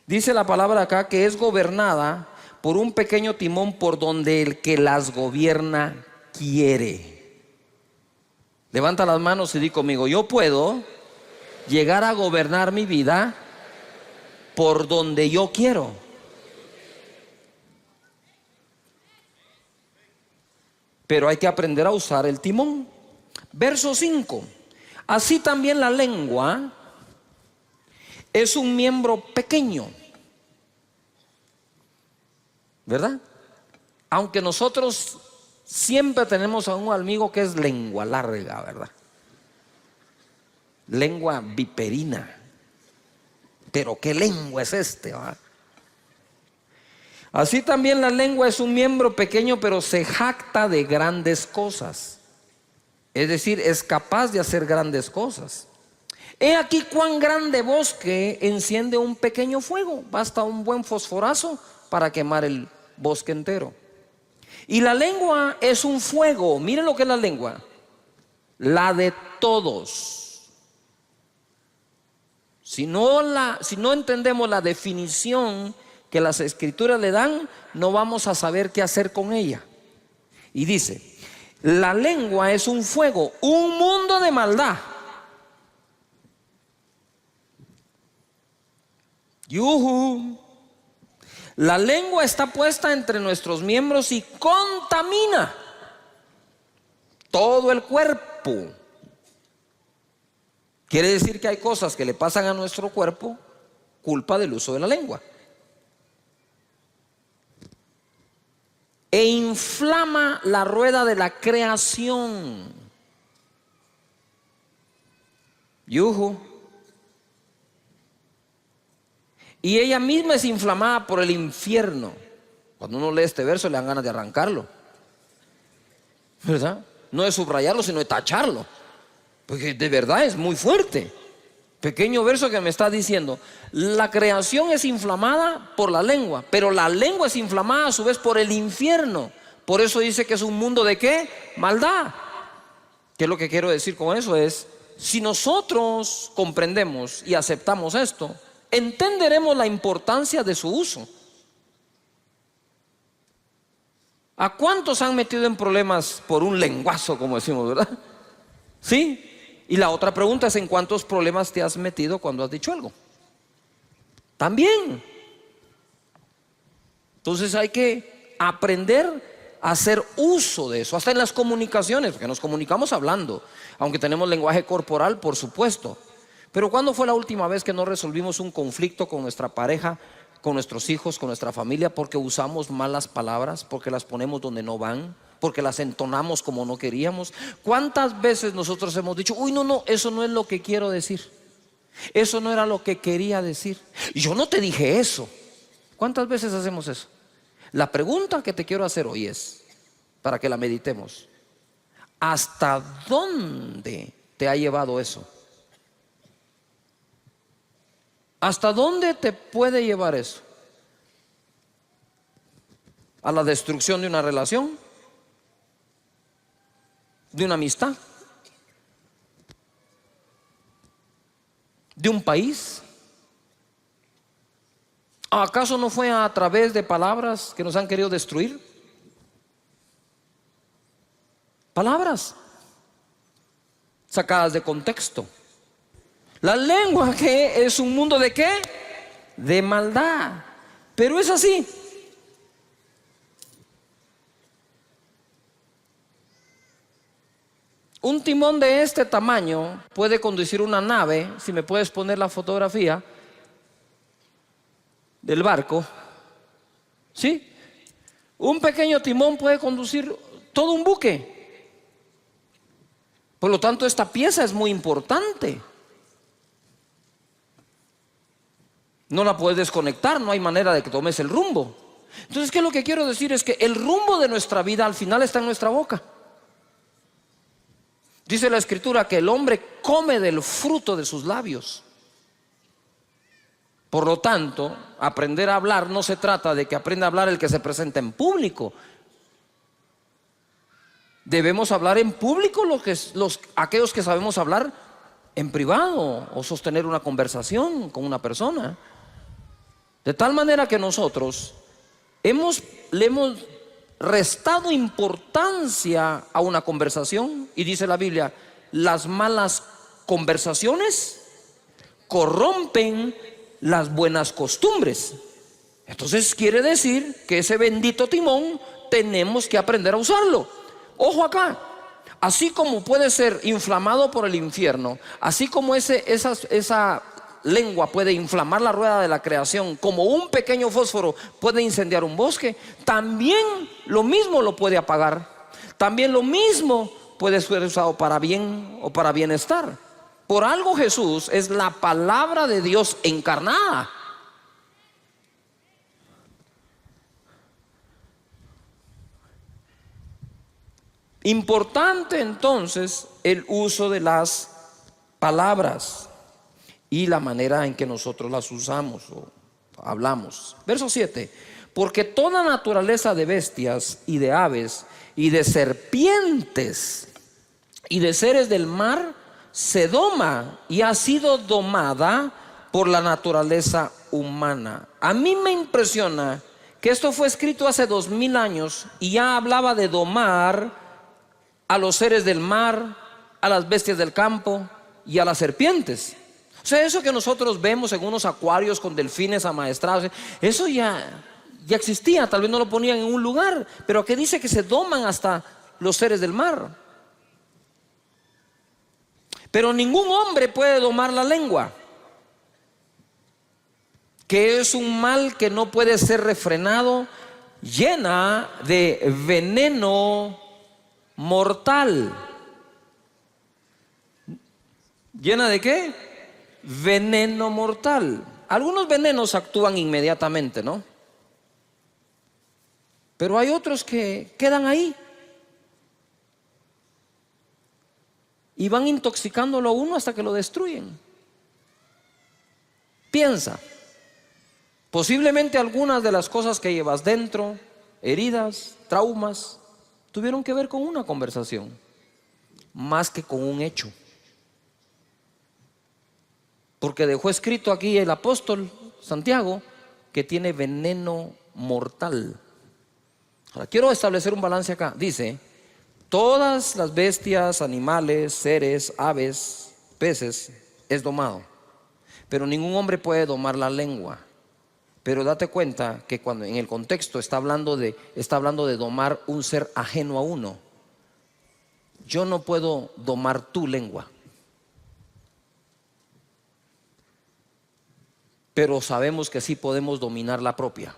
Dice la palabra acá que es gobernada por un pequeño timón por donde el que las gobierna quiere. Levanta las manos y di conmigo: yo puedo llegar a gobernar mi vida por donde yo quiero. Pero hay que aprender a usar el timón. Verso 5. Así también la lengua es un miembro pequeño, ¿verdad? Aunque nosotros siempre tenemos a un amigo que es lengua larga, ¿verdad? Lengua viperina. Pero ¿qué lengua es este, ¿verdad? Así también la lengua es un miembro pequeño, pero se jacta de grandes cosas. Es decir, es capaz de hacer grandes cosas. He aquí cuán grande bosque enciende un pequeño fuego. Basta un buen fosforazo para quemar el bosque entero. Y la lengua es un fuego. Miren lo que es la lengua. La de todos. Si no entendemos la definición que las escrituras le dan, no vamos a saber qué hacer con ella. Y dice, la lengua es un fuego, un mundo de maldad. ¡Yujú! La lengua está puesta entre nuestros miembros y contamina todo el cuerpo. Quiere decir que hay cosas que le pasan a nuestro cuerpo culpa del uso de la lengua. E inflama la rueda de la creación. ¡Yujú! Y ella misma es inflamada por el infierno. Cuando uno lee este verso le dan ganas de arrancarlo, ¿verdad? No de subrayarlo, sino de tacharlo, porque de verdad es muy fuerte. Pequeño verso que me está diciendo, la creación es inflamada por la lengua, pero la lengua es inflamada a su vez por el infierno. Por eso dice que es un mundo de ¿qué? Maldad. ¿Qué es lo que quiero decir con eso? Es, si nosotros comprendemos y aceptamos esto, entenderemos la importancia de su uso. ¿A cuántos han metido en problemas por un lenguazo, como decimos, verdad? ¿Sí? Y la otra pregunta es, ¿en cuántos problemas te has metido cuando has dicho algo? También. Entonces hay que aprender a hacer uso de eso, hasta en las comunicaciones, porque nos comunicamos hablando, aunque tenemos lenguaje corporal, por supuesto. Pero ¿cuándo fue la última vez que no resolvimos un conflicto con nuestra pareja, con nuestros hijos, con nuestra familia, porque usamos malas palabras, porque las ponemos donde no van, porque las entonamos como no queríamos? ¿Cuántas veces nosotros hemos dicho, uy, no, eso no es lo que quiero decir, eso no era lo que quería decir, yo no te dije eso? ¿Cuántas veces hacemos eso? La pregunta que te quiero hacer hoy es, para que la meditemos, ¿hasta dónde te ha llevado eso? ¿Hasta dónde te puede llevar eso? ¿A la destrucción de una relación? ¿De una amistad? ¿De un país? ¿Acaso no fue a través de palabras que nos han querido destruir? Palabras sacadas de contexto. La lengua, que es un mundo de ¿qué? De maldad. Pero es así. Un timón de este tamaño puede conducir una nave. Si me puedes poner la fotografía del barco, ¿sí? Un pequeño timón puede conducir todo un buque. Por lo tanto, esta pieza es muy importante. No la puedes desconectar, no hay manera de que tomes el rumbo. Entonces, ¿qué es lo que quiero decir? Es que el rumbo de nuestra vida al final está en nuestra boca. Dice la Escritura que el hombre come del fruto de sus labios. Por lo tanto, aprender a hablar no se trata de que aprenda a hablar el que se presenta en público. Debemos hablar en público aquellos que sabemos hablar en privado o sostener una conversación con una persona. De tal manera que nosotros le hemos restado importancia a una conversación, y dice la Biblia, las malas conversaciones corrompen las buenas costumbres. Entonces quiere decir que ese bendito timón tenemos que aprender a usarlo. Ojo acá, así como puede ser inflamado por el infierno, así como esa lengua puede inflamar la rueda de la creación, como un pequeño fósforo puede incendiar un bosque, también lo mismo lo puede apagar. También lo mismo puede ser usado para bien o para bienestar. Por algo Jesús es la palabra de Dios encarnada. Importante entonces el uso de las palabras y la manera en que nosotros las usamos o hablamos. Verso 7. Porque toda naturaleza de bestias y de aves y de serpientes y de seres del mar se doma y ha sido domada por la naturaleza humana. A mí me impresiona que esto fue escrito hace 2000 años y ya hablaba de domar a los seres del mar, a las bestias del campo y a las serpientes. O sea, eso que nosotros vemos en unos acuarios con delfines amaestrados, eso ya existía. Tal vez no lo ponían en un lugar, pero aquí dice que se doman hasta los seres del mar. Pero ningún hombre puede domar la lengua, que es un mal que no puede ser refrenado, llena de veneno mortal. ¿Llena de qué? Veneno mortal. Algunos venenos actúan inmediatamente, ¿no? Pero hay otros que quedan ahí y van intoxicándolo a uno hasta que lo destruyen. Piensa, posiblemente algunas de las cosas que llevas dentro, heridas, traumas, tuvieron que ver con una conversación, más que con un hecho. Porque dejó escrito aquí el apóstol Santiago que tiene veneno mortal. Ahora quiero establecer un balance acá. Dice, todas las bestias, animales, seres, aves, peces, es domado. Pero ningún hombre puede domar la lengua. Pero date cuenta que cuando en el contexto está hablando de domar un ser ajeno a uno. Yo no puedo domar tu lengua. Pero sabemos que sí podemos dominar la propia.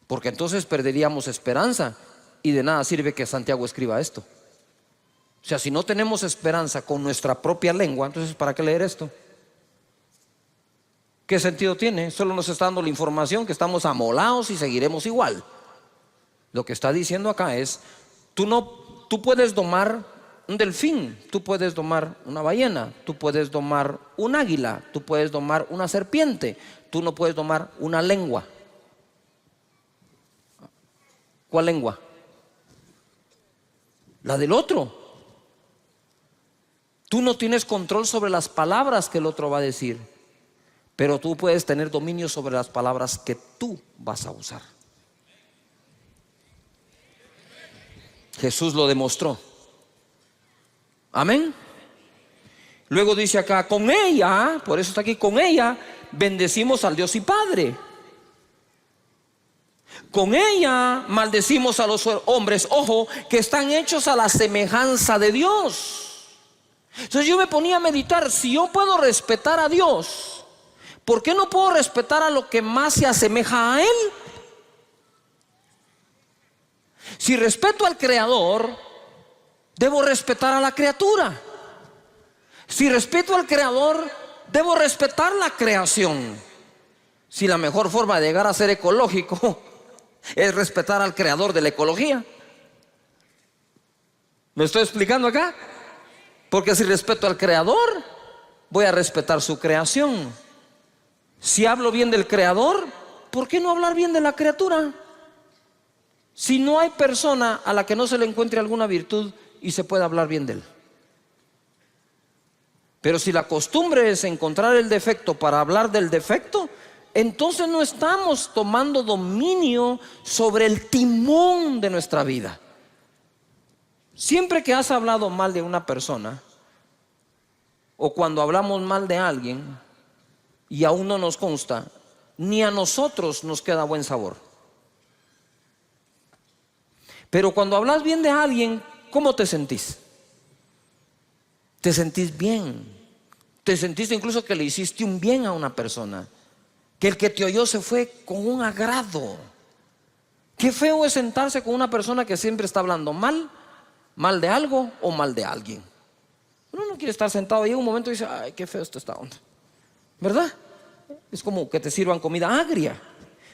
Porque entonces perderíamos esperanza y de nada sirve que Santiago escriba esto. O sea, si no tenemos esperanza con nuestra propia lengua, entonces ¿para qué leer esto? ¿Qué sentido tiene? Solo nos está dando la información que estamos amolados y seguiremos igual. Lo que está diciendo acá es, tú puedes domar un delfín, tú puedes domar una ballena, tú puedes domar un águila, tú puedes domar una serpiente, tú no puedes domar una lengua. ¿Cuál lengua? La del otro. Tú no tienes control sobre las palabras que el otro va a decir, pero tú puedes tener dominio sobre las palabras que tú vas a usar. Jesús lo demostró. Amén. Luego dice acá, con ella, por eso está aquí, con ella bendecimos al Dios y Padre. Con ella maldecimos a los hombres, ojo, que están hechos a la semejanza de Dios. Entonces yo me ponía a meditar, si yo puedo respetar a Dios, ¿por qué no puedo respetar a lo que más se asemeja a Él? Si respeto al Creador, debo respetar a la criatura. Si respeto al Creador, debo respetar la creación. Si la mejor forma de llegar a ser ecológico es respetar al Creador de la ecología. ¿Me estoy explicando acá? Porque si respeto al Creador, voy a respetar su creación. Si hablo bien del Creador, ¿por qué no hablar bien de la criatura? Si no hay persona a la que no se le encuentre alguna virtud y se pueda hablar bien de él. Pero si la costumbre es encontrar el defecto para hablar del defecto, entonces no estamos tomando dominio sobre el timón de nuestra vida. Siempre que has hablado mal de una persona, o cuando hablamos mal de alguien y aún no nos consta, ni a nosotros nos queda buen sabor. Pero cuando hablas bien de alguien, ¿cómo te sentís? Te sentís bien, Te sentiste incluso que le hiciste un bien a una persona, que el que te oyó se fue con un agrado. Qué feo es sentarse con una persona que siempre está hablando mal de algo o mal de alguien. Uno no quiere estar sentado y llega un momento y dice, ay, qué feo esta onda, ¿verdad? Es como que te sirvan comida agria.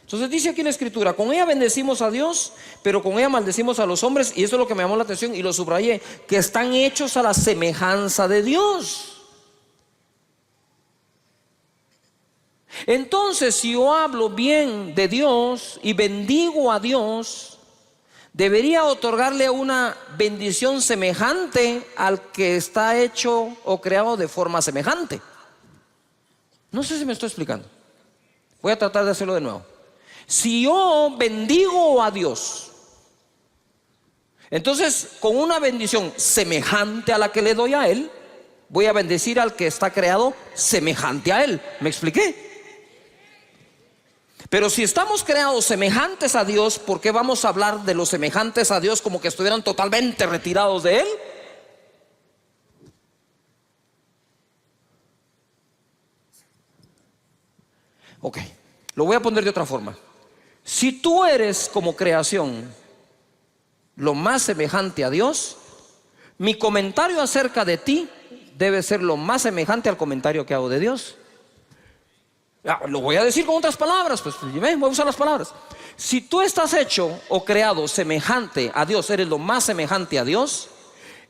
Entonces dice aquí en la escritura, con ella bendecimos a Dios, pero con ella maldecimos a los hombres. Y eso es lo que me llamó la atención y lo subrayé, que están hechos a la semejanza de Dios. Entonces, si yo hablo bien de Dios y bendigo a Dios, debería otorgarle una bendición semejante al que está hecho o creado de forma semejante. No sé si me estoy explicando. Voy a tratar de hacerlo de nuevo. Si yo bendigo a Dios, entonces con una bendición semejante a la que le doy a Él, voy a bendecir al que está creado semejante a Él. ¿Me expliqué? Pero si estamos creados semejantes a Dios, ¿por qué vamos a hablar de los semejantes a Dios como que estuvieran totalmente retirados de Él? Ok, lo voy a poner de otra forma. Si tú eres como creación lo más semejante a Dios, mi comentario acerca de ti debe ser lo más semejante al comentario que hago de Dios. Lo voy a decir con otras palabras, pues voy a usar las palabras. Si tú estás hecho o creado semejante a Dios, eres lo más semejante a Dios,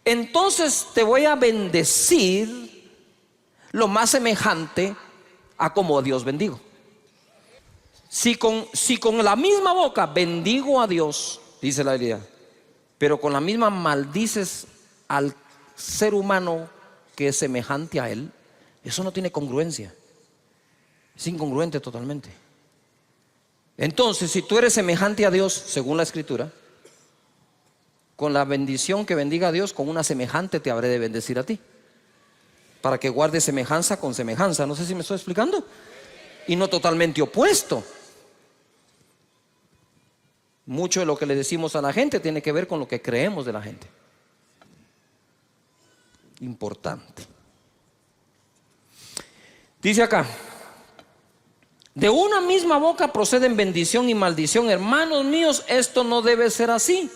entonces te voy a bendecir lo más semejante a como a Dios bendigo. Si con la misma boca bendigo a Dios, dice la Biblia, pero con la misma maldices al ser humano que es semejante a Él, eso no tiene congruencia. Es incongruente totalmente. Entonces, si tú eres semejante a Dios, según la Escritura, con la bendición que bendiga a Dios, con una semejante te habré de bendecir a ti, para que guardes semejanza con semejanza. No sé si me estoy explicando. Y no totalmente opuesto. Mucho de lo que le decimos a la gente tiene que ver con lo que creemos de la gente. Importante. Dice acá, de una misma boca proceden bendición y maldición. Hermanos míos, esto no debe ser así.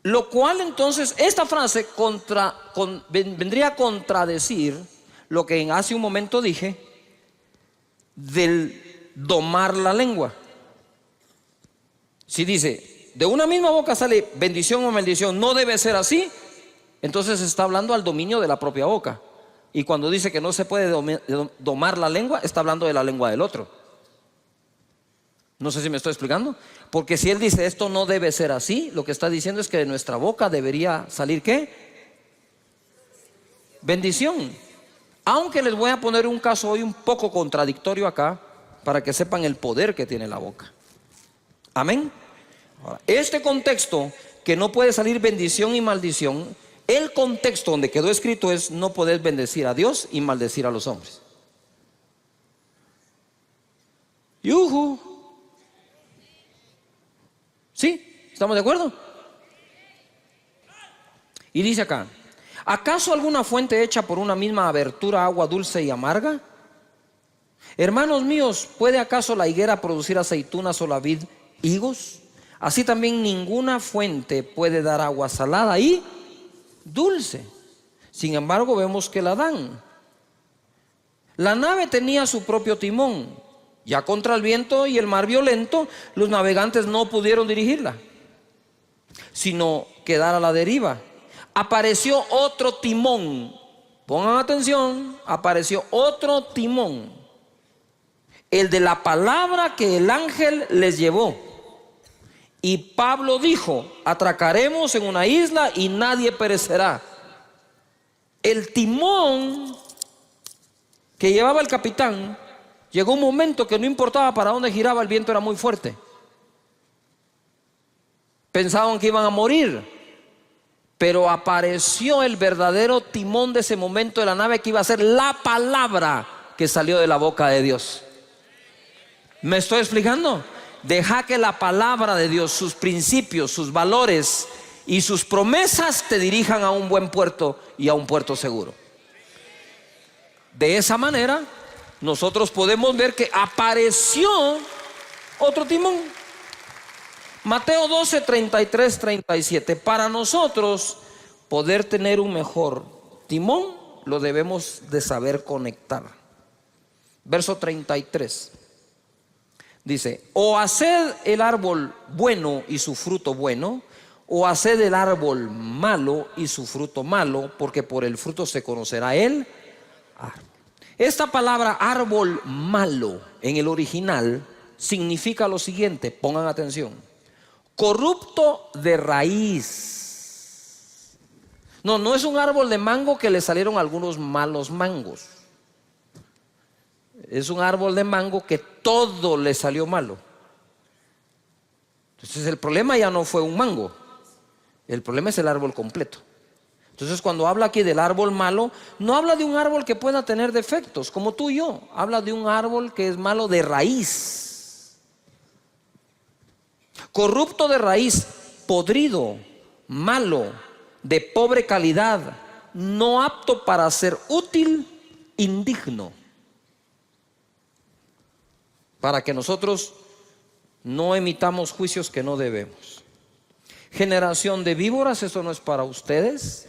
Lo cual entonces, esta frase vendría a contradecir lo que hace un momento dije del domar la lengua. Si dice, de una misma boca sale bendición o maldición, no debe ser así, entonces está hablando al dominio de la propia boca. Y cuando dice que no se puede domar la lengua, está hablando de la lengua del otro. No sé si me estoy explicando. Porque si él dice esto no debe ser así, lo que está diciendo es que de nuestra boca debería salir ¿qué? Bendición. Aunque les voy a poner un caso hoy un poco contradictorio acá, para que sepan el poder que tiene la boca. Amén. Ahora, este contexto que no puede salir bendición y maldición, el contexto donde quedó escrito es no poder bendecir a Dios y maldecir a los hombres. ¡Yujú! ¿Sí? ¿Estamos de acuerdo? Y dice acá, ¿acaso alguna fuente hecha por una misma abertura agua dulce y amarga? Hermanos míos, ¿puede acaso la higuera producir aceitunas o la vid higos? Así también ninguna fuente puede dar agua salada y dulce. Sin embargo, vemos que la dan. La nave tenía su propio timón. Ya contra el viento y el mar violento, los navegantes no pudieron dirigirla, sino quedar a la deriva. Apareció otro timón. Pongan atención, apareció otro timón, el de la palabra que el ángel les llevó. Y Pablo dijo, atracaremos en una isla y nadie perecerá. El timón que llevaba el capitán, llegó un momento que no importaba para dónde giraba, el viento era muy fuerte. Pensaban que iban a morir, pero apareció el verdadero timón de ese momento de la nave, que iba a ser la palabra que salió de la boca de Dios. ¿Me estoy explicando? Deja que la palabra de Dios, sus principios, sus valores y sus promesas te dirijan a un buen puerto y a un puerto seguro. De esa manera, nosotros podemos ver que apareció otro timón. Mateo 12, 33, 37. Para nosotros poder tener un mejor timón, lo debemos de saber conectar. Verso 33. Dice: o haced el árbol bueno y su fruto bueno, o haced el árbol malo y su fruto malo, porque por el fruto se conocerá el árbol. Esta palabra árbol malo en el original significa lo siguiente, pongan atención: corrupto de raíz. No es un árbol de mango que le salieron algunos malos mangos. Es un árbol de mango que todo le salió malo. Entonces el problema ya no fue un mango, el problema es el árbol completo. Entonces cuando habla aquí del árbol malo, no habla de un árbol que pueda tener defectos como tú y yo, habla de un árbol que es malo de raíz. Corrupto de raíz, podrido, malo, de pobre calidad, no apto para ser útil, indigno. Para que nosotros no emitamos juicios que no debemos. Generación de víboras, eso no es para ustedes.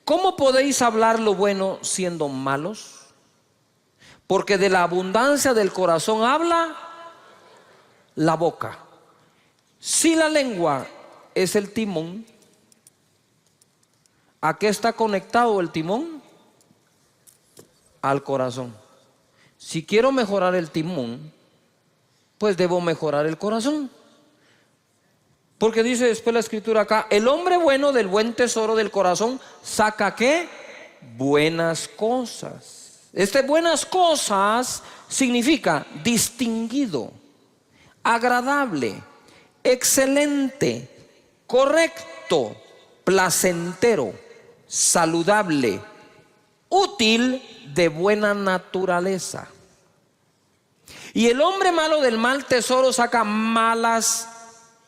¿Cómo podéis hablar lo bueno siendo malos? Porque de la abundancia del corazón habla la boca. Si la lengua es el timón, ¿a qué está conectado el timón? Al corazón. Si quiero mejorar el timón, pues debo mejorar el corazón. Porque dice después la escritura acá: el hombre bueno del buen tesoro del corazón saca ¿qué? Buenas cosas. Buenas cosas significa distinguido, agradable, excelente, correcto, placentero, saludable, útil, de buena naturaleza. Y el hombre malo del mal tesoro saca malas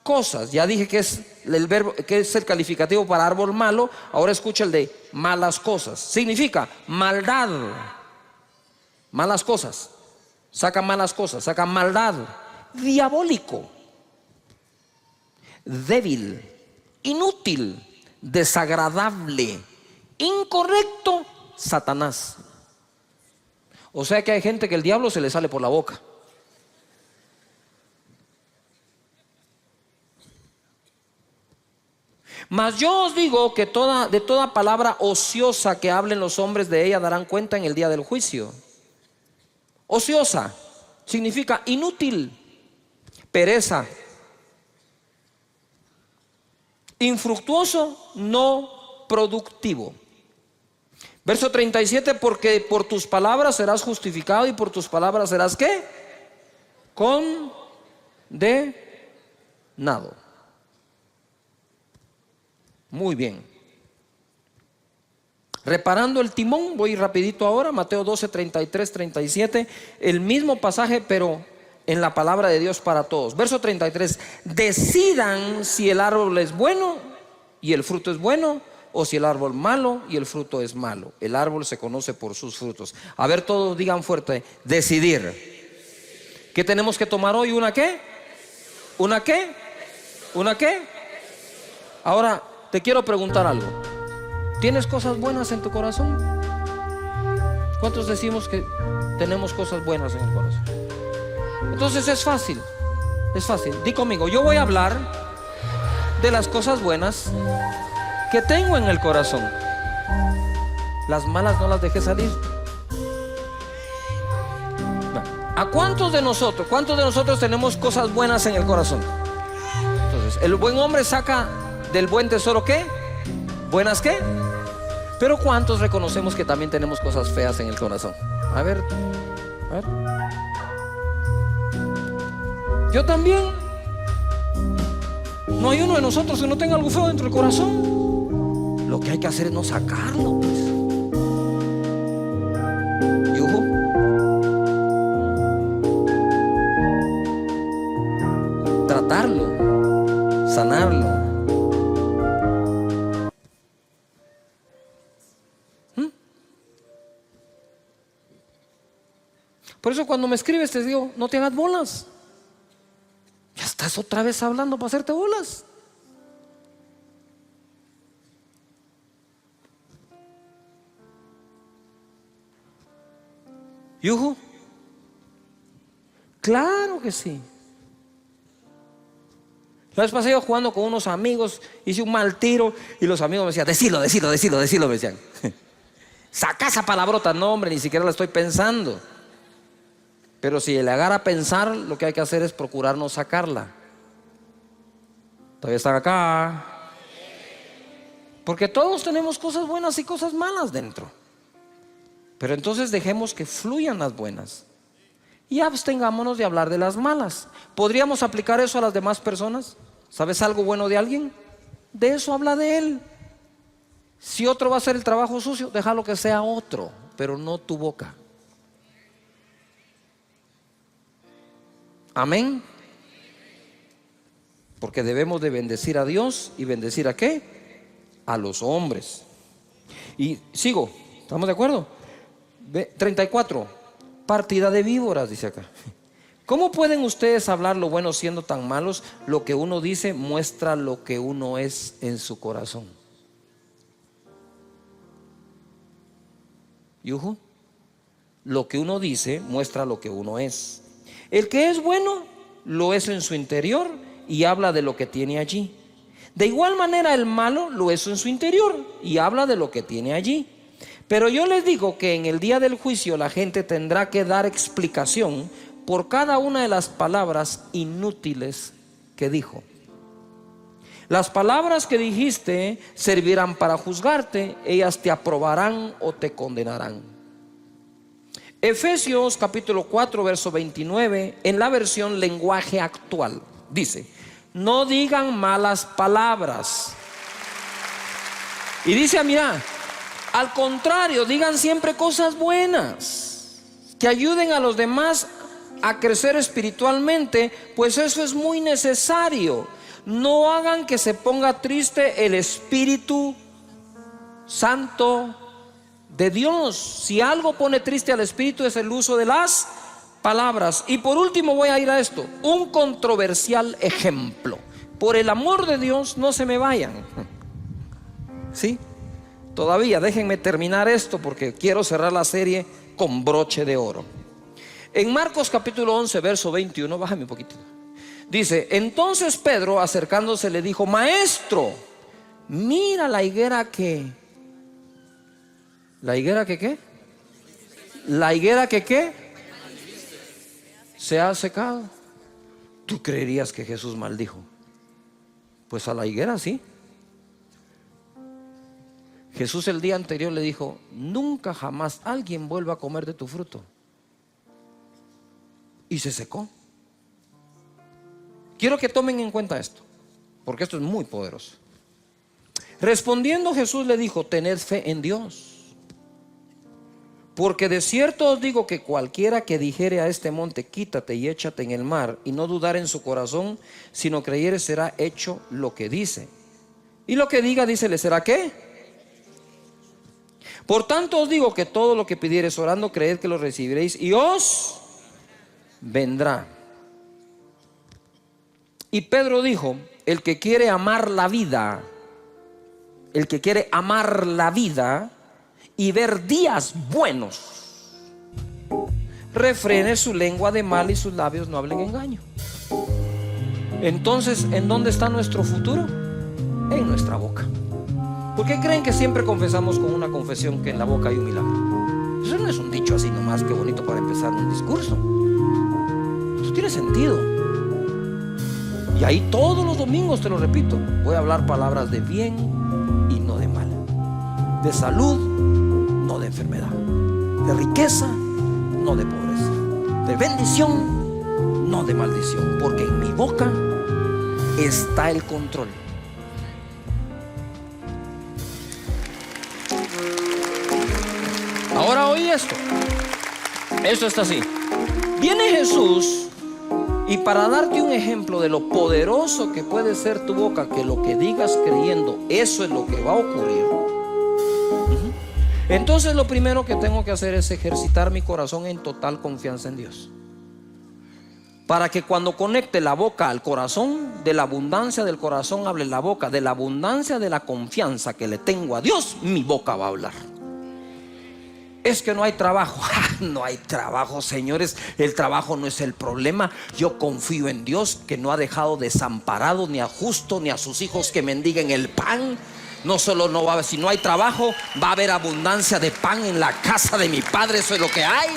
cosas. Ya dije que es el verbo, que es el calificativo para árbol malo. Ahora escucha el de malas cosas. Significa maldad. Malas cosas. Saca malas cosas, saca maldad. Diabólico, débil, inútil, desagradable, incorrecto, Satanás. O sea que hay gente que el diablo se le sale por la boca. Mas yo os digo que de toda palabra ociosa que hablen los hombres, de ella darán cuenta en el día del juicio. Ociosa significa inútil, pereza, infructuoso, no productivo. Verso 37, porque por tus palabras serás justificado y por tus palabras serás ¿qué? Condenado. Muy bien. Reparando el timón, voy rapidito ahora, Mateo 12, 33, 37, el mismo pasaje pero en la palabra de Dios para todos. Verso 33, decidan si el árbol es bueno y el fruto es bueno, o si el árbol malo y el fruto es malo. El árbol se conoce por sus frutos. A ver, todos digan fuerte: decidir. ¿Qué tenemos que tomar hoy? ¿Una qué? ¿Una qué? ¿Una qué? Ahora te quiero preguntar algo. ¿Tienes cosas buenas en tu corazón? ¿Cuántos decimos que tenemos cosas buenas en el corazón? Entonces es fácil. Es fácil. Di conmigo: yo voy a hablar de las cosas buenas que tengo en el corazón. Las malas no las dejé salir. ¿A cuántos de nosotros tenemos cosas buenas en el corazón? Entonces, el buen hombre saca del buen tesoro ¿qué? ¿Buenas qué? Pero ¿cuántos reconocemos que también tenemos cosas feas en el corazón? A ver. Yo también. No hay uno de nosotros que no tenga algo feo dentro del corazón. Lo que hay que hacer es no sacarlo, pues. Yuhu. Tratarlo, sanarlo. Por eso cuando me escribes te digo, no te hagas bolas. Ya estás otra vez hablando para hacerte bolas. ¿Yuju? Claro que sí. La vez pasada yo jugando con unos amigos, hice un mal tiro y los amigos me decían, decilo, me decían. Saca esa palabrota. No, hombre, ni siquiera la estoy pensando. Pero si le agarra a pensar, lo que hay que hacer es procurar no sacarla. Todavía están acá. Porque todos tenemos cosas buenas y cosas malas dentro. Pero entonces dejemos que fluyan las buenas y abstengámonos de hablar de las malas. ¿Podríamos aplicar eso a las demás personas? ¿Sabes algo bueno de alguien? De eso habla de él. Si otro va a hacer el trabajo sucio, déjalo que sea otro, pero no tu boca. Amén. Porque debemos de bendecir a Dios. ¿Y bendecir a qué? A los hombres. Y sigo, ¿estamos de acuerdo? 34. Partida de víboras, dice acá. ¿Cómo pueden ustedes hablar lo bueno siendo tan malos? Lo que uno dice muestra lo que uno es en su corazón. ¿Yuju? Lo que uno dice muestra lo que uno es. El que es bueno lo es en su interior y habla de lo que tiene allí. De igual manera el malo lo es en su interior y habla de lo que tiene allí. Pero yo les digo que en el día del juicio la gente tendrá que dar explicación por cada una de las palabras inútiles que dijo. Las palabras que dijiste servirán para juzgarte, ellas te aprobarán o te condenarán. Efesios capítulo 4 verso 29 en la versión lenguaje actual dice: no digan malas palabras. Y dice, mira, al contrario, digan siempre cosas buenas que ayuden a los demás a crecer espiritualmente, pues eso es muy necesario. No hagan que se ponga triste el Espíritu Santo de Dios. Si algo pone triste al Espíritu es el uso de las palabras. Y por último voy a ir a esto, un controversial ejemplo. Por el amor de Dios, no se me vayan. ¿Sí? Todavía déjenme terminar esto porque quiero cerrar la serie con broche de oro. En Marcos capítulo 11 verso 21, bájame un poquito. Dice, entonces Pedro acercándose le dijo: maestro, mira la higuera que... ¿La higuera que qué? La higuera que qué se ha secado. ¿Tú creerías que Jesús maldijo? Pues a la higuera sí. Jesús el día anterior le dijo: nunca jamás alguien vuelva a comer de tu fruto. Y se secó. Quiero que tomen en cuenta esto, porque esto es muy poderoso. Respondiendo Jesús le dijo: tened fe en Dios, porque de cierto os digo que cualquiera que dijere a este monte: quítate y échate en el mar, y no dudar en su corazón, sino creyere, será hecho lo que dice. Y lo que diga, dice, le será ¿qué? Por tanto os digo que todo lo que pidiereis orando, creed que lo recibiréis y os vendrá. Y Pedro dijo: el que quiere amar la vida, el que quiere amar la vida y ver días buenos, refrene su lengua de mal y sus labios no hablen engaño. Entonces, ¿en dónde está nuestro futuro? En nuestra boca. ¿Por qué creen que siempre confesamos con una confesión que en la boca hay un milagro? Eso no es un dicho así nomás, que bonito para empezar un discurso. Eso tiene sentido. Y ahí todos los domingos, te lo repito, voy a hablar palabras de bien y no de mal, de salud, no de enfermedad, de riqueza, no de pobreza, de bendición, no de maldición, porque en mi boca está el control. Ahora oí esto. Esto está así. Viene Jesús y para darte un ejemplo de lo poderoso que puede ser tu boca, que lo que digas creyendo, eso es lo que va a ocurrir. Entonces lo primero que tengo que hacer es ejercitar mi corazón en total confianza en Dios, para que cuando conecte la boca al corazón, de la abundancia del corazón hable la boca. De la abundancia de la confianza que le tengo a Dios, mi boca va a hablar. Es que no hay trabajo. No hay trabajo, señores. El trabajo no es el problema. Yo confío en Dios, que no ha dejado desamparado ni a justo ni a sus hijos que mendiguen el pan. No solo no va a haber, si no hay trabajo, va a haber abundancia de pan en la casa de mi Padre. Eso es lo que hay.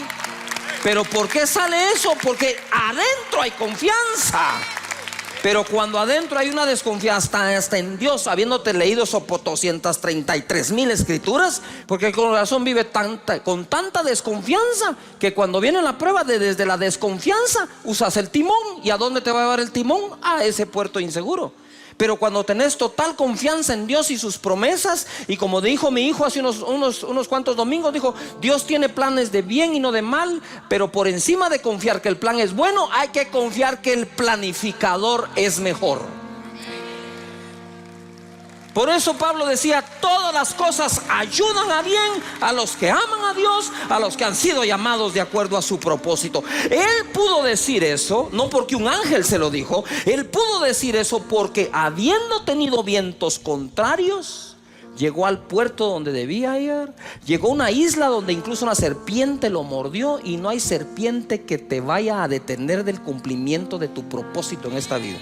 Pero ¿por qué sale eso? Porque adentro hay confianza. Pero cuando adentro hay una desconfianza hasta en Dios, habiéndote leído esos 233,000 escrituras, porque el corazón vive con tanta desconfianza que cuando viene la prueba, desde la desconfianza usas el timón. ¿Y a dónde te va a llevar el timón? A ese puerto inseguro. Pero cuando tenés total confianza en Dios y sus promesas, y como dijo mi hijo hace unos cuantos domingos, dijo: Dios tiene planes de bien y no de mal. Pero por encima de confiar que el plan es bueno, hay que confiar que el planificador es mejor. Por eso Pablo decía: todas las cosas ayudan a bien a los que aman a Dios, a los que han sido llamados de acuerdo a su propósito. Él pudo decir eso no porque un ángel se lo dijo. Él pudo decir eso porque, habiendo tenido vientos contrarios, llegó al puerto donde debía ir. Llegó a una isla donde incluso una serpiente lo mordió. Y no hay serpiente que te vaya a detener del cumplimiento de tu propósito en esta vida.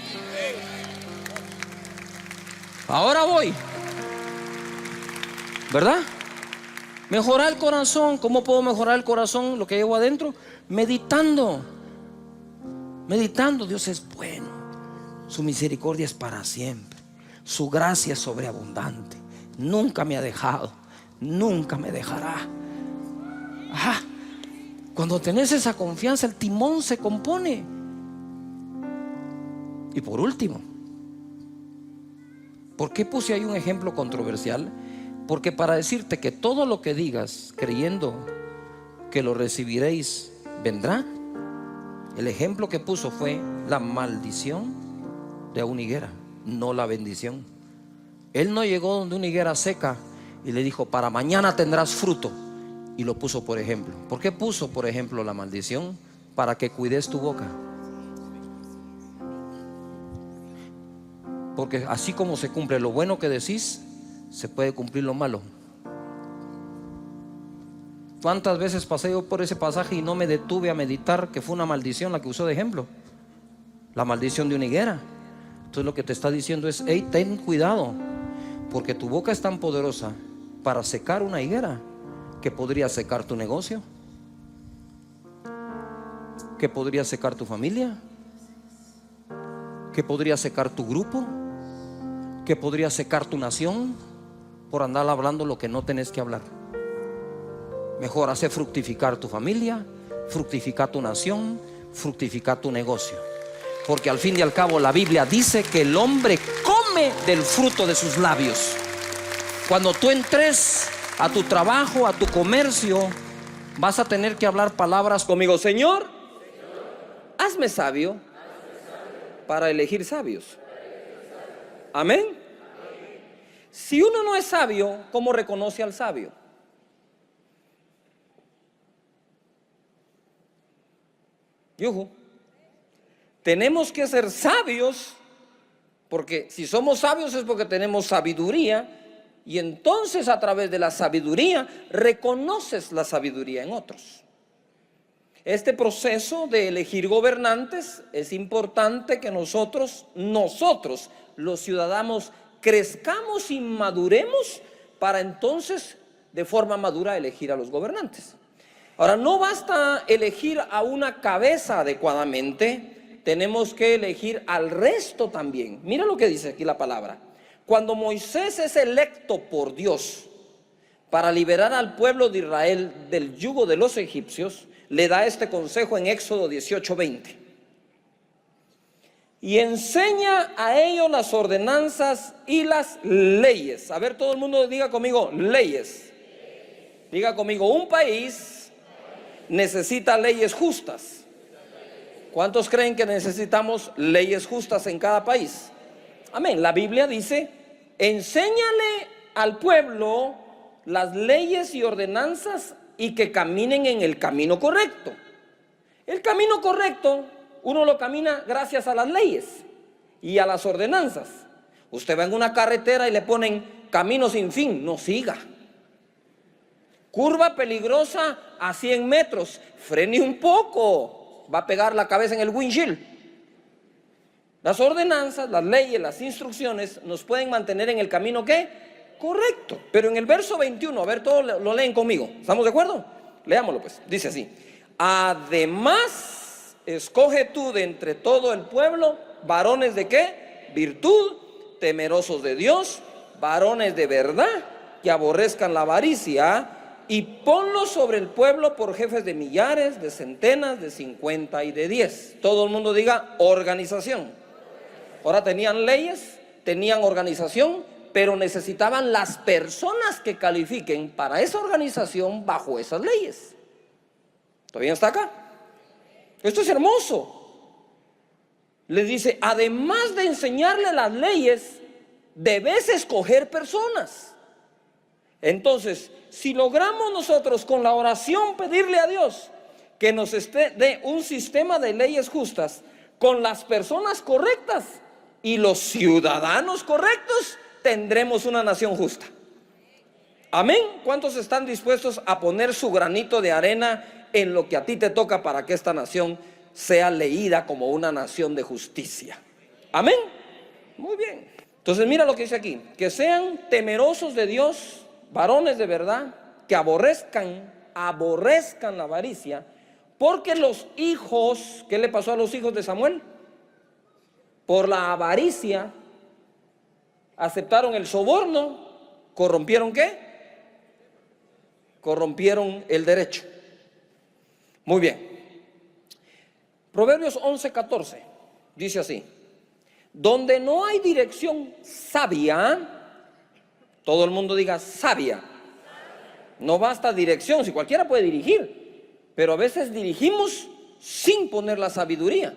Ahora voy, ¿verdad? Mejorar el corazón. ¿Cómo puedo mejorar el corazón? Lo que llevo adentro, meditando. Dios es bueno, su misericordia es para siempre, su gracia es sobreabundante. Nunca me ha dejado, nunca me dejará. Cuando tenés esa confianza, el timón se compone. Y por último, ¿por qué puse ahí un ejemplo controversial? Porque para decirte que todo lo que digas creyendo que lo recibiréis vendrá, el ejemplo que puso fue la maldición de una higuera, no la bendición. Él no llegó donde una higuera seca y le dijo: para mañana tendrás fruto, y lo puso por ejemplo. ¿Por qué puso por ejemplo la maldición? Para que cuides tu boca. Porque así como se cumple lo bueno que decís, se puede cumplir lo malo. ¿Cuántas veces pasé yo por ese pasaje y no me detuve a meditar que fue una maldición la que usó de ejemplo? La maldición de una higuera. Entonces lo que te está diciendo es: hey, ten cuidado, porque tu boca es tan poderosa para secar una higuera que podría secar tu negocio, que podría secar tu familia, que podría secar tu grupo, que podría secar tu nación por andar hablando lo que no tenés que hablar. Mejor hacer fructificar tu familia, fructificar tu nación, fructificar tu negocio. Porque al fin y al cabo la Biblia dice que el hombre come del fruto de sus labios. Cuando tú entres a tu trabajo, a tu comercio, vas a tener que hablar palabras conmigo: Señor, hazme sabio para elegir sabios. Amén. Si uno no es sabio, ¿cómo reconoce al sabio? Yuhu. Tenemos que ser sabios, porque si somos sabios es porque tenemos sabiduría. Y entonces, a través de la sabiduría, reconoces la sabiduría en otros. Este proceso de elegir gobernantes, es importante que nosotros los ciudadanos, crezcamos y maduremos para entonces de forma madura elegir a los gobernantes. Ahora, no basta elegir a una cabeza adecuadamente, tenemos que elegir al resto también. Mira lo que dice aquí la palabra. Cuando Moisés es electo por Dios para liberar al pueblo de Israel del yugo de los egipcios, le da este consejo en Éxodo 18:20. Y enseña a ellos las ordenanzas y las leyes. A ver, todo el mundo diga conmigo: leyes. Diga conmigo: un país necesita leyes justas. ¿Cuántos creen que necesitamos leyes justas en cada país? Amén. La Biblia dice: enséñale al pueblo las leyes y ordenanzas y que caminen en el camino correcto. El camino correcto uno lo camina gracias a las leyes y a las ordenanzas. Usted va en una carretera y le ponen camino sin fin, no siga. Curva peligrosa a 100 metros, frene un poco, va a pegar la cabeza en el windshield. Las ordenanzas, las leyes, las instrucciones nos pueden mantener en el camino ¿qué? Correcto. Pero en el verso 21, a ver, todos lo leen conmigo, ¿estamos de acuerdo? Leámoslo pues, dice así: además, escoge tú de entre todo el pueblo varones de ¿qué? Virtud, temerosos de Dios, varones de verdad, que aborrezcan la avaricia, y ponlos sobre el pueblo por jefes de millares, de centenas, de 50 y de 10. Todo el mundo diga organización. Ahora tenían leyes, tenían organización, pero necesitaban las personas que califiquen para esa organización bajo esas leyes. ¿Todavía está acá? Esto es hermoso. Le dice, además de enseñarle las leyes, debes escoger personas. Entonces, si logramos nosotros con la oración pedirle a Dios que nos dé un sistema de leyes justas con las personas correctas y los ciudadanos correctos, tendremos una nación justa. Amén. ¿Cuántos están dispuestos a poner su granito de arena en lo que a ti te toca para que esta nación sea leída como una nación de justicia? Amén. Muy bien. Entonces mira lo que dice aquí: que sean temerosos de Dios, varones de verdad, que aborrezcan la avaricia, porque los hijos, ¿qué le pasó a los hijos de Samuel? Por la avaricia aceptaron el soborno, corrompieron ¿qué? Corrompieron el derecho. Muy bien. Proverbios 11:14 dice así: donde no hay dirección sabia, todo el mundo diga sabia. No basta dirección, si cualquiera puede dirigir, pero a veces dirigimos sin poner la sabiduría.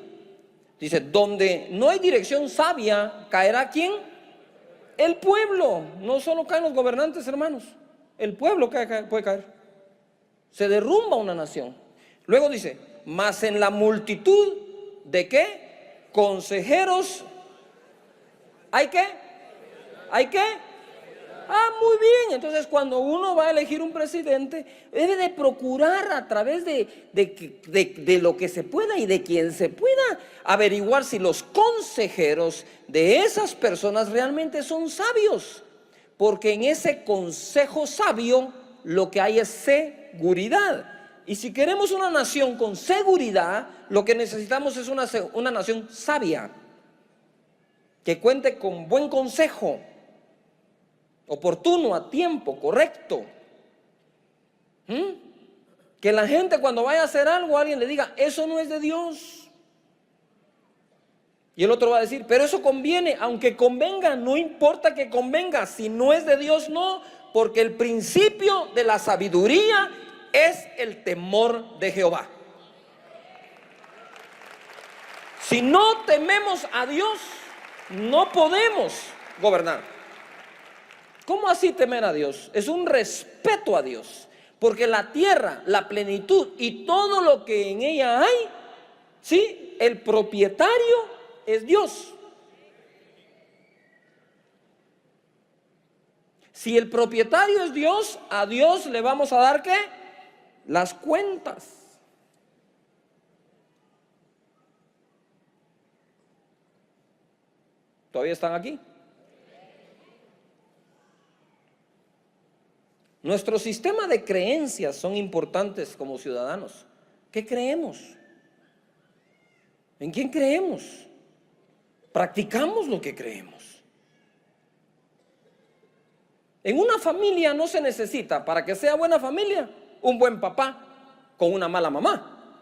Dice, donde no hay dirección sabia, ¿caerá quién? El pueblo. No solo caen los gobernantes, hermanos, el pueblo puede caer. Se derrumba una nación. Luego dice, mas en la multitud de ¿qué? Consejeros, ¿hay qué? ¿Hay qué? Muy bien. Entonces cuando uno va a elegir un presidente, debe de procurar a través de lo que se pueda y de quien se pueda averiguar si los consejeros de esas personas realmente son sabios, porque en ese consejo sabio lo que hay es seguridad. Y si queremos una nación con seguridad, lo que necesitamos es una nación sabia, que cuente con buen consejo, oportuno, a tiempo, correcto. Que la gente cuando vaya a hacer algo, alguien le diga, eso no es de Dios. Y el otro va a decir, pero eso conviene, aunque convenga, no importa que convenga, si no es de Dios, no, porque el principio de la sabiduría es el temor de Jehová. Si no tememos a Dios, no podemos gobernar. ¿Cómo así temer a Dios? Es un respeto a Dios, porque la tierra, la plenitud y todo lo que en ella hay, ¿sí? El propietario es Dios. Si el propietario es Dios, a Dios le vamos a dar ¿qué? Las cuentas. ¿Todavía están aquí? Nuestro sistema de creencias son importantes como ciudadanos. ¿Qué creemos? ¿En quién creemos? ¿Practicamos lo que creemos? En una familia no se necesita, para que sea buena familia, un buen papá con una mala mamá.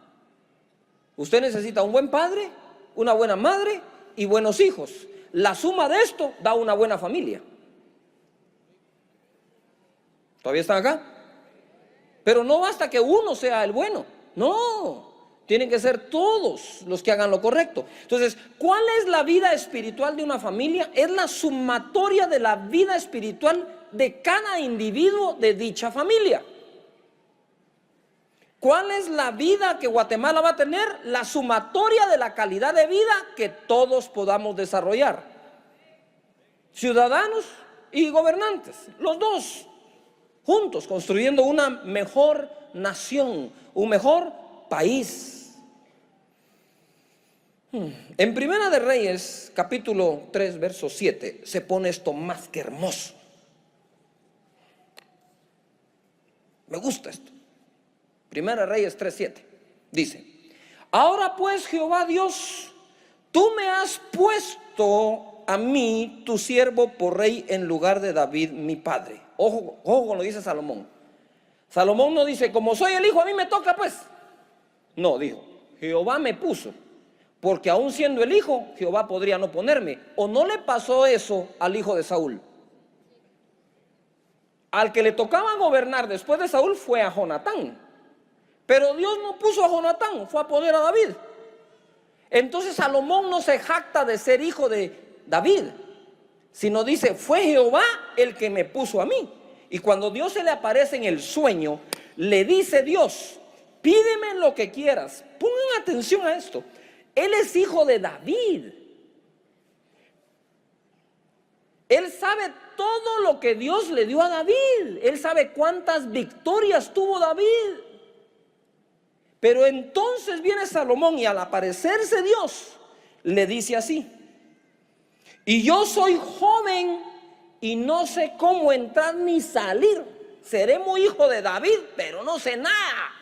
Usted necesita un buen padre, una buena madre y buenos hijos. La suma de esto da una buena familia. ¿Todavía están acá? Pero no basta que uno sea el bueno, no, tienen que ser todos los que hagan lo correcto. Entonces, ¿cuál es la vida espiritual de una familia? Es la sumatoria de la vida espiritual de cada individuo de dicha familia. ¿Cuál es la vida que Guatemala va a tener? La sumatoria de la calidad de vida que todos podamos desarrollar. Ciudadanos y gobernantes, los dos juntos, construyendo una mejor nación, un mejor país. En Primera de Reyes, capítulo 3, verso 7, se pone esto más que hermoso. Me gusta esto. Primera de Reyes 3:7 dice: ahora pues, Jehová Dios, tú me has puesto a mí, tu siervo, por rey en lugar de David, mi padre. Ojo, ojo con lo que dice Salomón. Salomón no dice, como soy el hijo, a mí me toca pues. No, dijo, Jehová me puso, porque aún siendo el hijo, Jehová podría no ponerme. ¿O no le pasó eso al hijo de Saúl? Al que le tocaba gobernar después de Saúl fue a Jonatán, pero Dios no puso a Jonatán, fue a poner a David. Entonces Salomón no se jacta de ser hijo de David, sino dice, fue Jehová el que me puso a mí. Y cuando Dios se le aparece en el sueño, le dice Dios, pídeme lo que quieras. Pongan atención a esto. Él es hijo de David. Él sabe todo lo que Dios le dio a David. Él sabe cuántas victorias tuvo David. Pero entonces viene Salomón y al aparecerse Dios, le dice así: y yo soy joven y no sé cómo entrar ni salir. Seré muy hijo de David, pero no sé nada.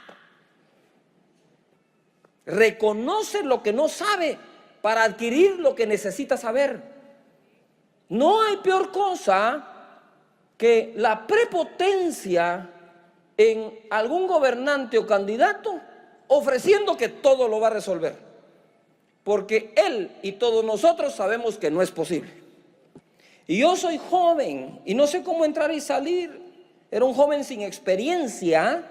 Reconoce lo que no sabe para adquirir lo que necesita saber. No hay peor cosa que la prepotencia en algún gobernante o candidato ofreciendo que todo lo va a resolver, porque él y todos nosotros sabemos que no es posible. Y yo soy joven y no sé cómo entrar y salir. Era un joven sin experiencia,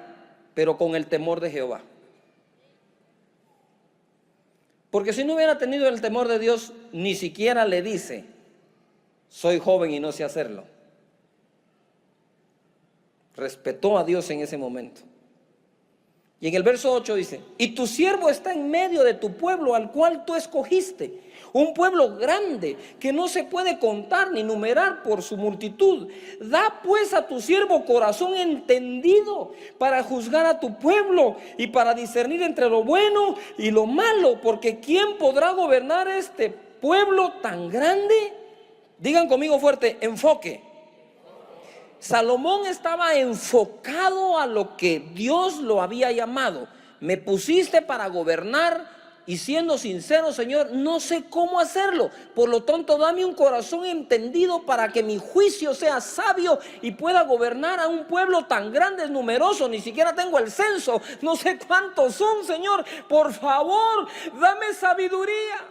pero con el temor de Jehová. Porque si no hubiera tenido el temor de Dios, ni siquiera le dice, soy joven y no sé hacerlo. Respetó a Dios en ese momento. Y en el verso 8 dice, y tu siervo está en medio de tu pueblo al cual tú escogiste, un pueblo grande que no se puede contar ni numerar por su multitud. Da pues a tu siervo corazón entendido para juzgar a tu pueblo y para discernir entre lo bueno y lo malo, porque ¿quién podrá gobernar este pueblo tan grande? Digan conmigo fuerte, enfoque. Salomón estaba enfocado a lo que Dios lo había llamado. Me pusiste para gobernar y, siendo sincero, Señor, no sé cómo hacerlo. Por lo tanto, dame un corazón entendido para que mi juicio sea sabio y pueda gobernar a un pueblo tan grande, numeroso. Ni siquiera tengo el censo, no sé cuántos son, Señor. Por favor, dame sabiduría.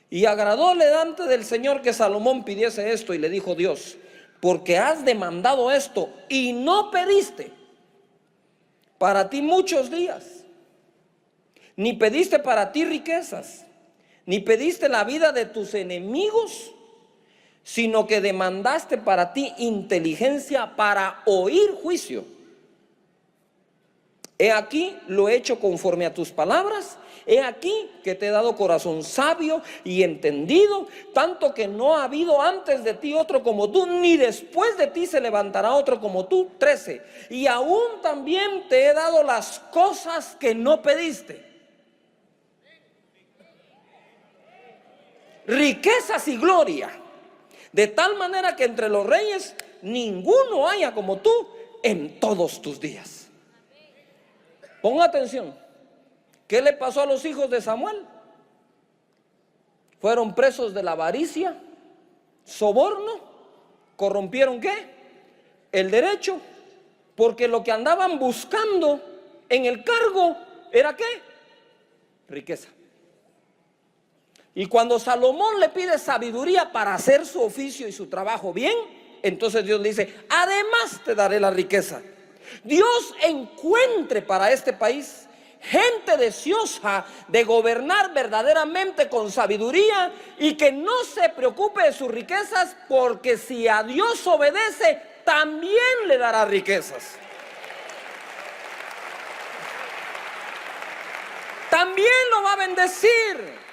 Y agradóle delante del Señor que Salomón pidiese esto, y le dijo Dios, porque has demandado esto y no pediste para ti muchos días, ni pediste para ti riquezas, ni pediste la vida de tus enemigos, sino que demandaste para ti inteligencia para oír juicio. He aquí lo he hecho conforme a tus palabras. He aquí que te he dado corazón sabio y entendido, tanto que no ha habido antes de ti otro como tú, ni después de ti se levantará otro como tú. 13. Y aún también te he dado las cosas que no pediste, riquezas y gloria, de tal manera que entre los reyes ninguno haya como tú en todos tus días. Ponga atención. ¿Qué le pasó a los hijos de Samuel? Fueron presos de la avaricia, soborno, corrompieron ¿qué? El derecho, porque lo que andaban buscando en el cargo era ¿qué? Riqueza. Y cuando Salomón le pide sabiduría para hacer su oficio y su trabajo bien, entonces Dios le dice, además te daré la riqueza. Dios encuentre para este país gente deseosa de gobernar verdaderamente con sabiduría y que no se preocupe de sus riquezas, porque si a Dios obedece, también le dará riquezas. También lo va a bendecir.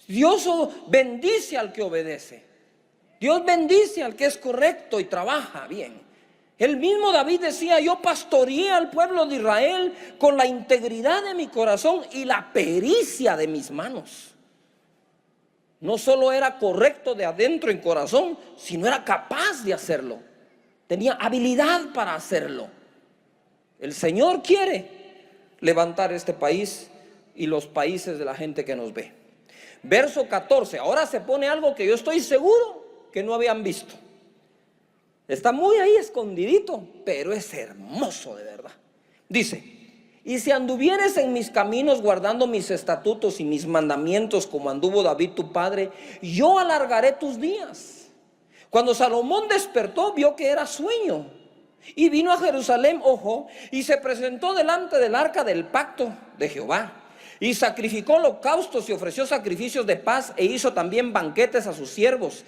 Dios bendice al que obedece. Dios bendice al que es correcto y trabaja bien. El mismo David decía: yo pastoreé al pueblo de Israel con la integridad de mi corazón y la pericia de mis manos. No solo era correcto de adentro en corazón, sino era capaz de hacerlo. Tenía habilidad para hacerlo. El Señor quiere levantar este país y los países de la gente que nos ve. Verso 14, ahora se pone algo que yo estoy seguro que no habían visto. Está muy ahí escondidito, pero es hermoso de verdad. Dice: y si anduvieres en mis caminos guardando mis estatutos y mis mandamientos como anduvo David tu padre, yo alargaré tus días. Cuando Salomón despertó, vio que era sueño, y vino a Jerusalén, ojo, y se presentó delante del arca del pacto de Jehová. Y sacrificó holocaustos y ofreció sacrificios de paz, e hizo también banquetes a sus siervos.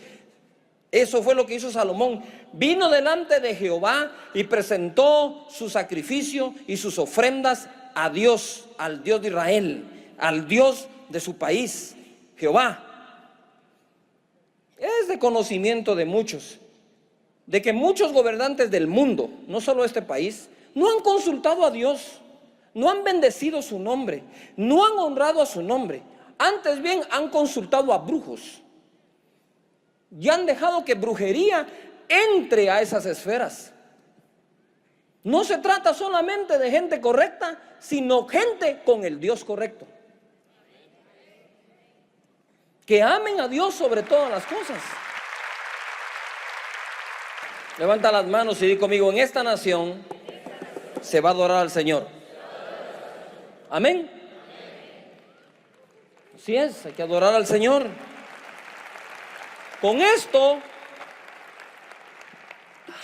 Eso fue lo que hizo Salomón. Vino delante de Jehová y presentó su sacrificio y sus ofrendas a Dios, al Dios de Israel, al Dios de su país, Jehová. Es de conocimiento de muchos, de que muchos gobernantes del mundo, no solo este país, no han consultado a Dios. No han bendecido su nombre, no han honrado a su nombre. Antes bien han consultado a brujos y han dejado que brujería entre a esas esferas. No se trata solamente de gente correcta, sino gente con el Dios correcto, que amen a Dios sobre todas las cosas. Levanta las manos y di conmigo: en esta nación se va a adorar al Señor. Amén. Así es, hay que adorar al Señor. Con esto,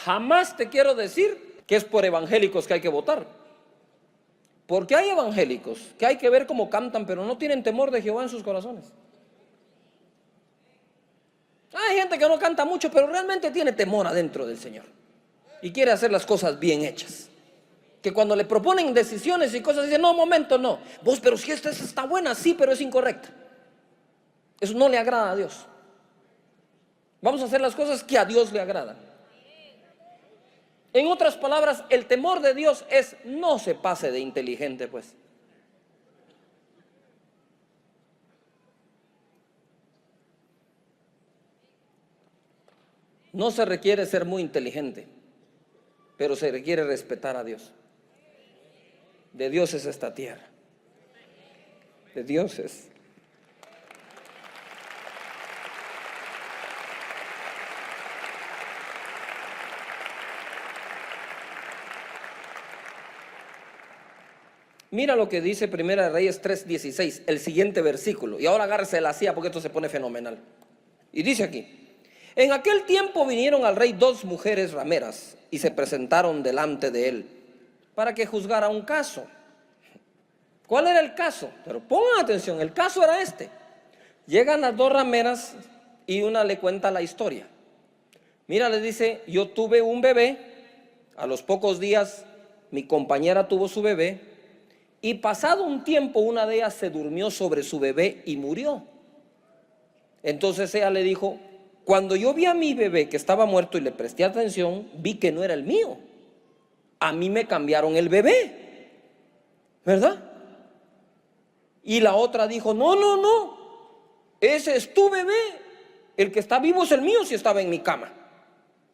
jamás te quiero decir que es por evangélicos que hay que votar. Porque hay evangélicos que hay que ver cómo cantan, pero no tienen temor de Jehová en sus corazones. Hay gente que no canta mucho, pero realmente tiene temor adentro del Señor y quiere hacer las cosas bien hechas. Que cuando le proponen decisiones y cosas, dicen: no, momento, no. Vos, pero si esta está buena, sí, pero es incorrecta. Eso no le agrada a Dios. Vamos a hacer las cosas que a Dios le agradan. En otras palabras, el temor de Dios es: no se pase de inteligente, pues. No se requiere ser muy inteligente, pero se requiere respetar a Dios. De Dios es esta tierra. De Dios es. Mira lo que dice Primera de Reyes 3:16, el siguiente versículo. Y ahora agárrese la silla porque esto se pone fenomenal. Y dice aquí: en aquel tiempo vinieron al rey 2 mujeres rameras y se presentaron delante de él para que juzgara un caso. ¿Cuál era el caso? Pero pongan atención, el caso era este. Llegan las 2 rameras y una le cuenta la historia. Mira, le dice: yo tuve un bebé, a los pocos días mi compañera tuvo su bebé, y pasado un tiempo una de ellas se durmió sobre su bebé y murió. Entonces ella le dijo: cuando yo vi a mi bebé que estaba muerto y le presté atención, vi que no era el mío. A mí me cambiaron el bebé, ¿verdad? Y la otra dijo: no, no, no, ese es tu bebé, el que está vivo es el mío si estaba en mi cama.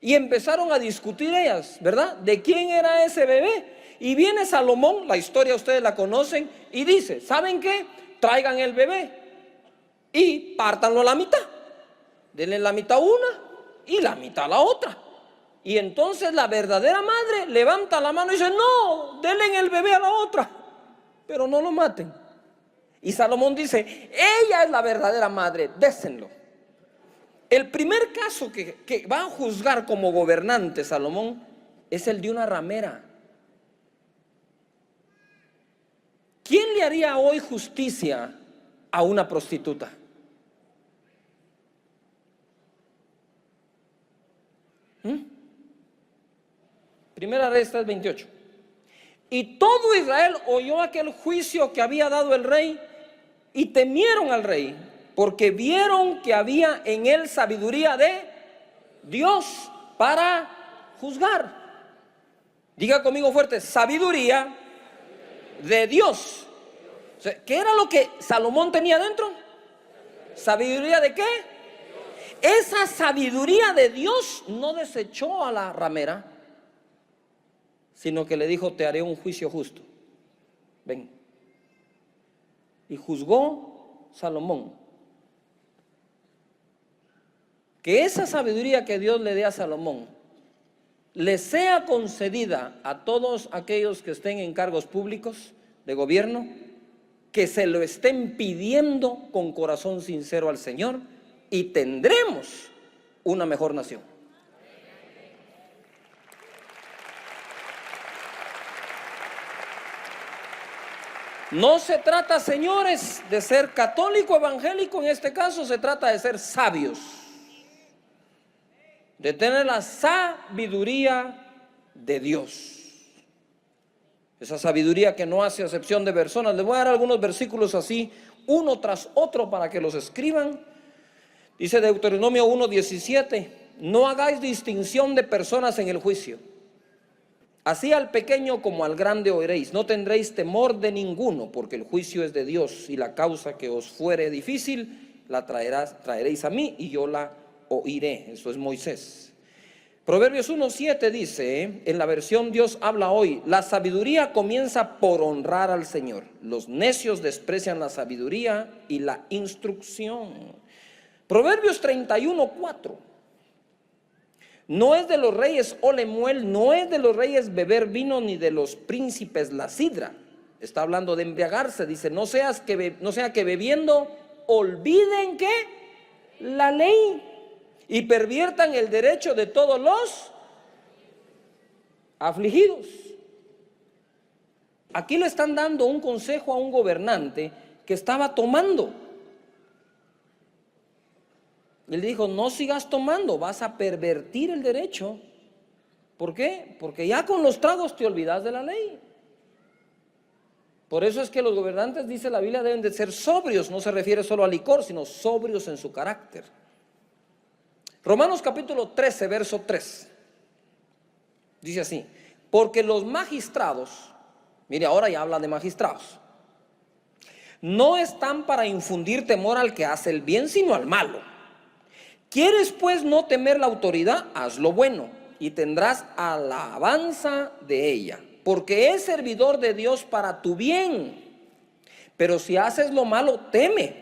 Y empezaron a discutir ellas, ¿verdad? ¿De quién era ese bebé? Y viene Salomón, la historia ustedes la conocen, y dice: ¿saben qué? Traigan el bebé y pártanlo a la mitad. Denle la mitad a una y la mitad a la otra. Y entonces la verdadera madre levanta la mano y dice: no, denle el bebé a la otra, pero no lo maten. Y Salomón dice: ella es la verdadera madre, désenlo. El primer caso que va a juzgar como gobernante Salomón es el de una ramera. ¿Quién le haría hoy justicia a una prostituta? Primera Reyes 3:28. Y todo Israel oyó aquel juicio que había dado el rey y temieron al rey, porque vieron que había en él sabiduría de Dios para juzgar. Diga conmigo fuerte: sabiduría de Dios. O sea, ¿qué era lo que Salomón tenía dentro? ¿Sabiduría de qué? Esa sabiduría de Dios no desechó a la ramera, sino que le dijo: te haré un juicio justo. Ven. Y juzgó Salomón. Que esa sabiduría que Dios le dé a Salomón le sea concedida a todos aquellos que estén en cargos públicos de gobierno, que se lo estén pidiendo con corazón sincero al Señor, y tendremos una mejor nación. No se trata, señores, de ser católico evangélico. En este caso se trata de ser sabios, de tener la sabiduría de Dios. Esa sabiduría que no hace acepción de personas. Les voy a dar algunos versículos así, uno tras otro, para que los escriban. Dice Deuteronomio 1:17: no hagáis distinción de personas en el juicio. Así al pequeño como al grande oiréis. No tendréis temor de ninguno, porque el juicio es de Dios, y la causa que os fuere difícil la traeréis a mí, y yo la oiré. Eso es Moisés. Proverbios 1:7 dice, en la versión Dios habla hoy: la sabiduría comienza por honrar al Señor. Los necios desprecian la sabiduría y la instrucción. Proverbios 31:4: no es de los reyes Olemuel, no es de los reyes beber vino, ni de los príncipes la sidra. Está hablando de embriagarse. Dice: no sea que bebiendo olviden que la ley y perviertan el derecho de todos los afligidos. Aquí le están dando un consejo a un gobernante que estaba tomando. Él dijo: no sigas tomando, vas a pervertir el derecho. ¿Por qué? Porque ya con los tragos te olvidas de la ley. Por eso es que los gobernantes, dice la Biblia, deben de ser sobrios. No se refiere solo al licor, sino sobrios en su carácter. Romanos capítulo 13, verso 3. Dice así: porque los magistrados, mire, ahora ya habla de magistrados, no están para infundir temor al que hace el bien, sino al malo. ¿Quieres pues no temer la autoridad? Haz lo bueno y tendrás alabanza de ella, porque es servidor de Dios para tu bien. Pero si haces lo malo, teme,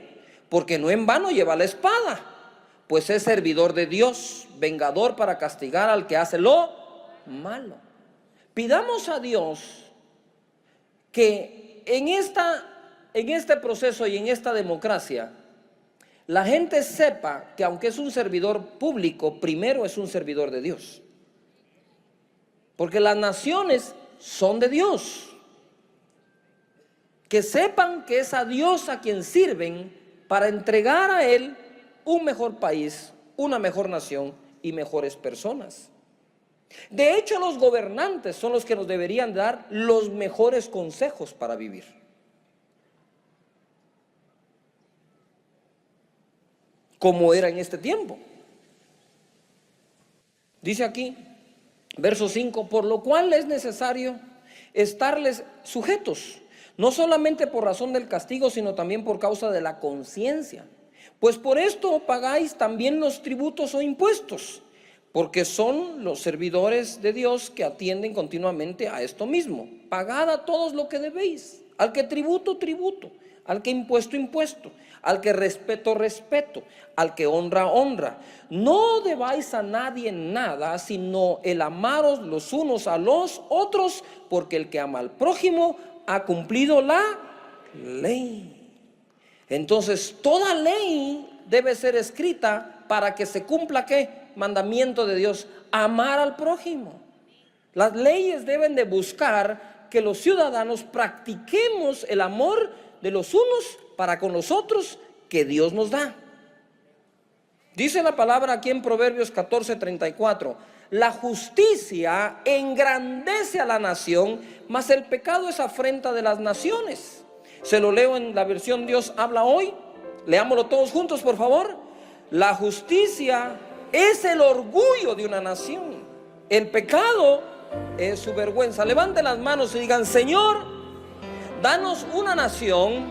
porque no en vano lleva la espada, pues es servidor de Dios, vengador para castigar al que hace lo malo. Pidamos a Dios que en este proceso y en esta democracia, la gente sepa que aunque es un servidor público, primero es un servidor de Dios. Porque las naciones son de Dios. Que sepan que es a Dios a quien sirven para entregar a Él un mejor país, una mejor nación y mejores personas. De hecho, los gobernantes son los que nos deberían dar los mejores consejos para vivir. Como era en este tiempo. Dice aquí, verso 5: por lo cual es necesario estarles sujetos, no solamente por razón del castigo, sino también por causa de la conciencia. Pues por esto pagáis también los tributos o impuestos, porque son los servidores de Dios que atienden continuamente a esto mismo. Pagad a todos lo que debéis, al que tributo, tributo, al que impuesto, impuesto, al que respeto, respeto, al que honra, honra. No debáis a nadie nada, sino el amaros los unos a los otros, porque el que ama al prójimo ha cumplido la ley. Entonces, toda ley debe ser escrita para que se cumpla, ¿qué? Mandamiento de Dios: amar al prójimo. Las leyes deben de buscar que los ciudadanos practiquemos el amor de los unos para con los otros que Dios nos da. Dice la palabra aquí en Proverbios 14:34: la justicia engrandece a la nación, mas el pecado es afrenta de las naciones. Se lo leo en la versión Dios habla hoy. Leámoslo todos juntos, por favor. La justicia es el orgullo de una nación, el pecado es su vergüenza. Levanten las manos y digan: Señor, danos una nación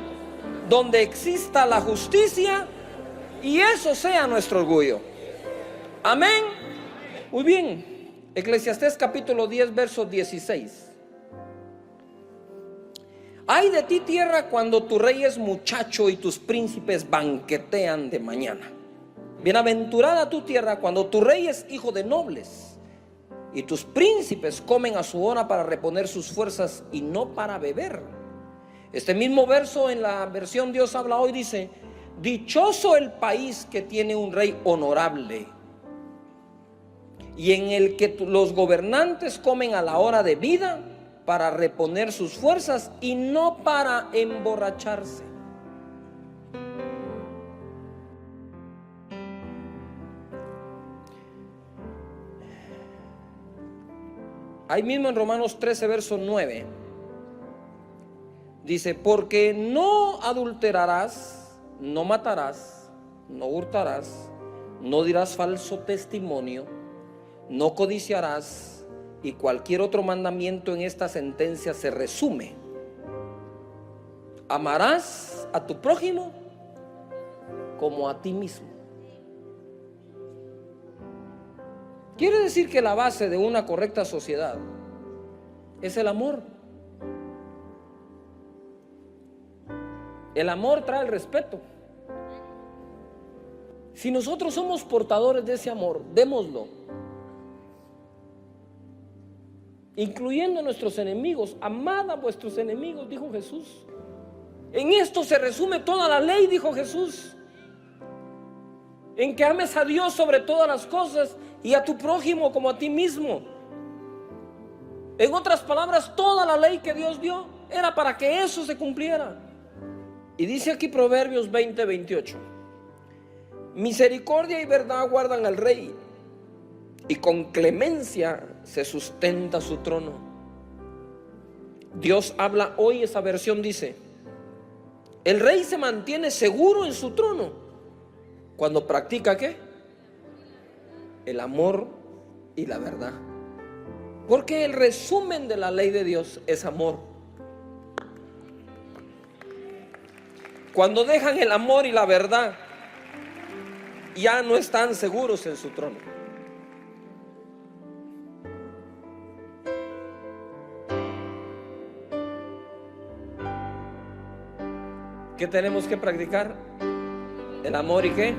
donde exista la justicia y eso sea nuestro orgullo. Amén. Muy bien. Eclesiastés capítulo 10 verso 16. Ay de ti, tierra, cuando tu rey es muchacho y tus príncipes banquetean de mañana. Bienaventurada tu tierra cuando tu rey es hijo de nobles y tus príncipes comen a su hora para reponer sus fuerzas y no para beber. Este mismo verso en la versión Dios habla hoy dice: dichoso el país que tiene un rey honorable y en el que los gobernantes comen a la hora de vida para reponer sus fuerzas y no para emborracharse. Ahí mismo en Romanos 13 verso 9 dice: porque no adulterarás, no matarás, no hurtarás, no dirás falso testimonio, no codiciarás, y cualquier otro mandamiento en esta sentencia se resume: amarás a tu prójimo como a ti mismo. Quiere decir que la base de una correcta sociedad es el amor. El amor trae el respeto. Si nosotros somos portadores de ese amor, démoslo, incluyendo a nuestros enemigos. Amad a vuestros enemigos, dijo Jesús. En esto se resume toda la ley, dijo Jesús, en que ames a Dios sobre todas las cosas y a tu prójimo como a ti mismo. En otras palabras, toda la ley que Dios dio era para que eso se cumpliera. Y dice aquí Proverbios 20:28: misericordia y verdad guardan al rey, y con clemencia se sustenta su trono. Dios habla hoy, esa versión dice: el rey se mantiene seguro en su trono cuando practica ¿qué? El amor y la verdad. Porque el resumen de la ley de Dios es amor. Cuando dejan el amor y la verdad, ya no están seguros en su trono. ¿Qué tenemos que practicar? El amor y ¿qué?